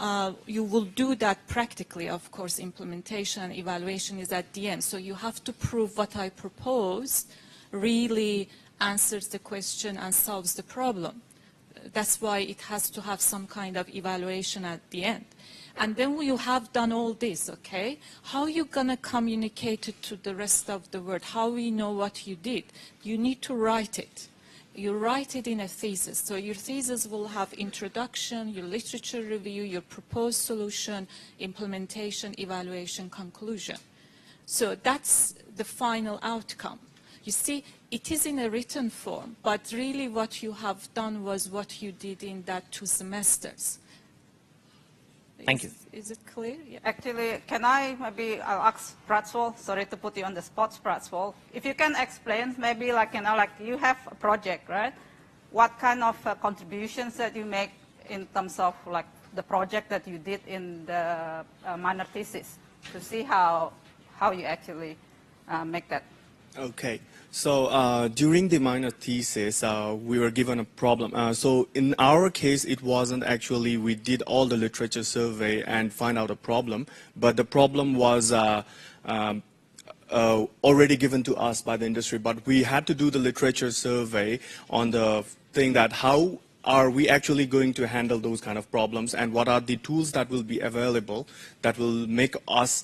Speaker 9: you will do that practically. Of course, implementation and evaluation is at the end. So you have to prove what I proposed really answers the question and solves the problem. That's why it has to have some kind of evaluation at the end. And then when you have done all this, okay, how are you going to communicate it to the rest of the world? How we know what you did? You need to write it. You write it in a thesis. So your thesis will have introduction, your literature review, your proposed solution, implementation, evaluation, conclusion. So that's the final outcome. You see, it is in a written form, but really what you have done was what you did in that 2 semesters.
Speaker 16: Thank you.
Speaker 9: Is it clear? Yeah.
Speaker 1: Actually, can I'll ask Pratswal, sorry to put you on the spot, Pratswal. If you can explain, maybe like you have a project, right? What kind of contributions that you make in terms of like the project that you did in the minor thesis to see how you actually make that?
Speaker 11: Okay, so during the minor thesis, we were given a problem. So in our case, it wasn't actually we did all the literature survey and find out a problem, but the problem was already given to us by the industry. But we had to do the literature survey on the thing that how are we actually going to handle those kind of problems, and what are the tools that will be available that will make us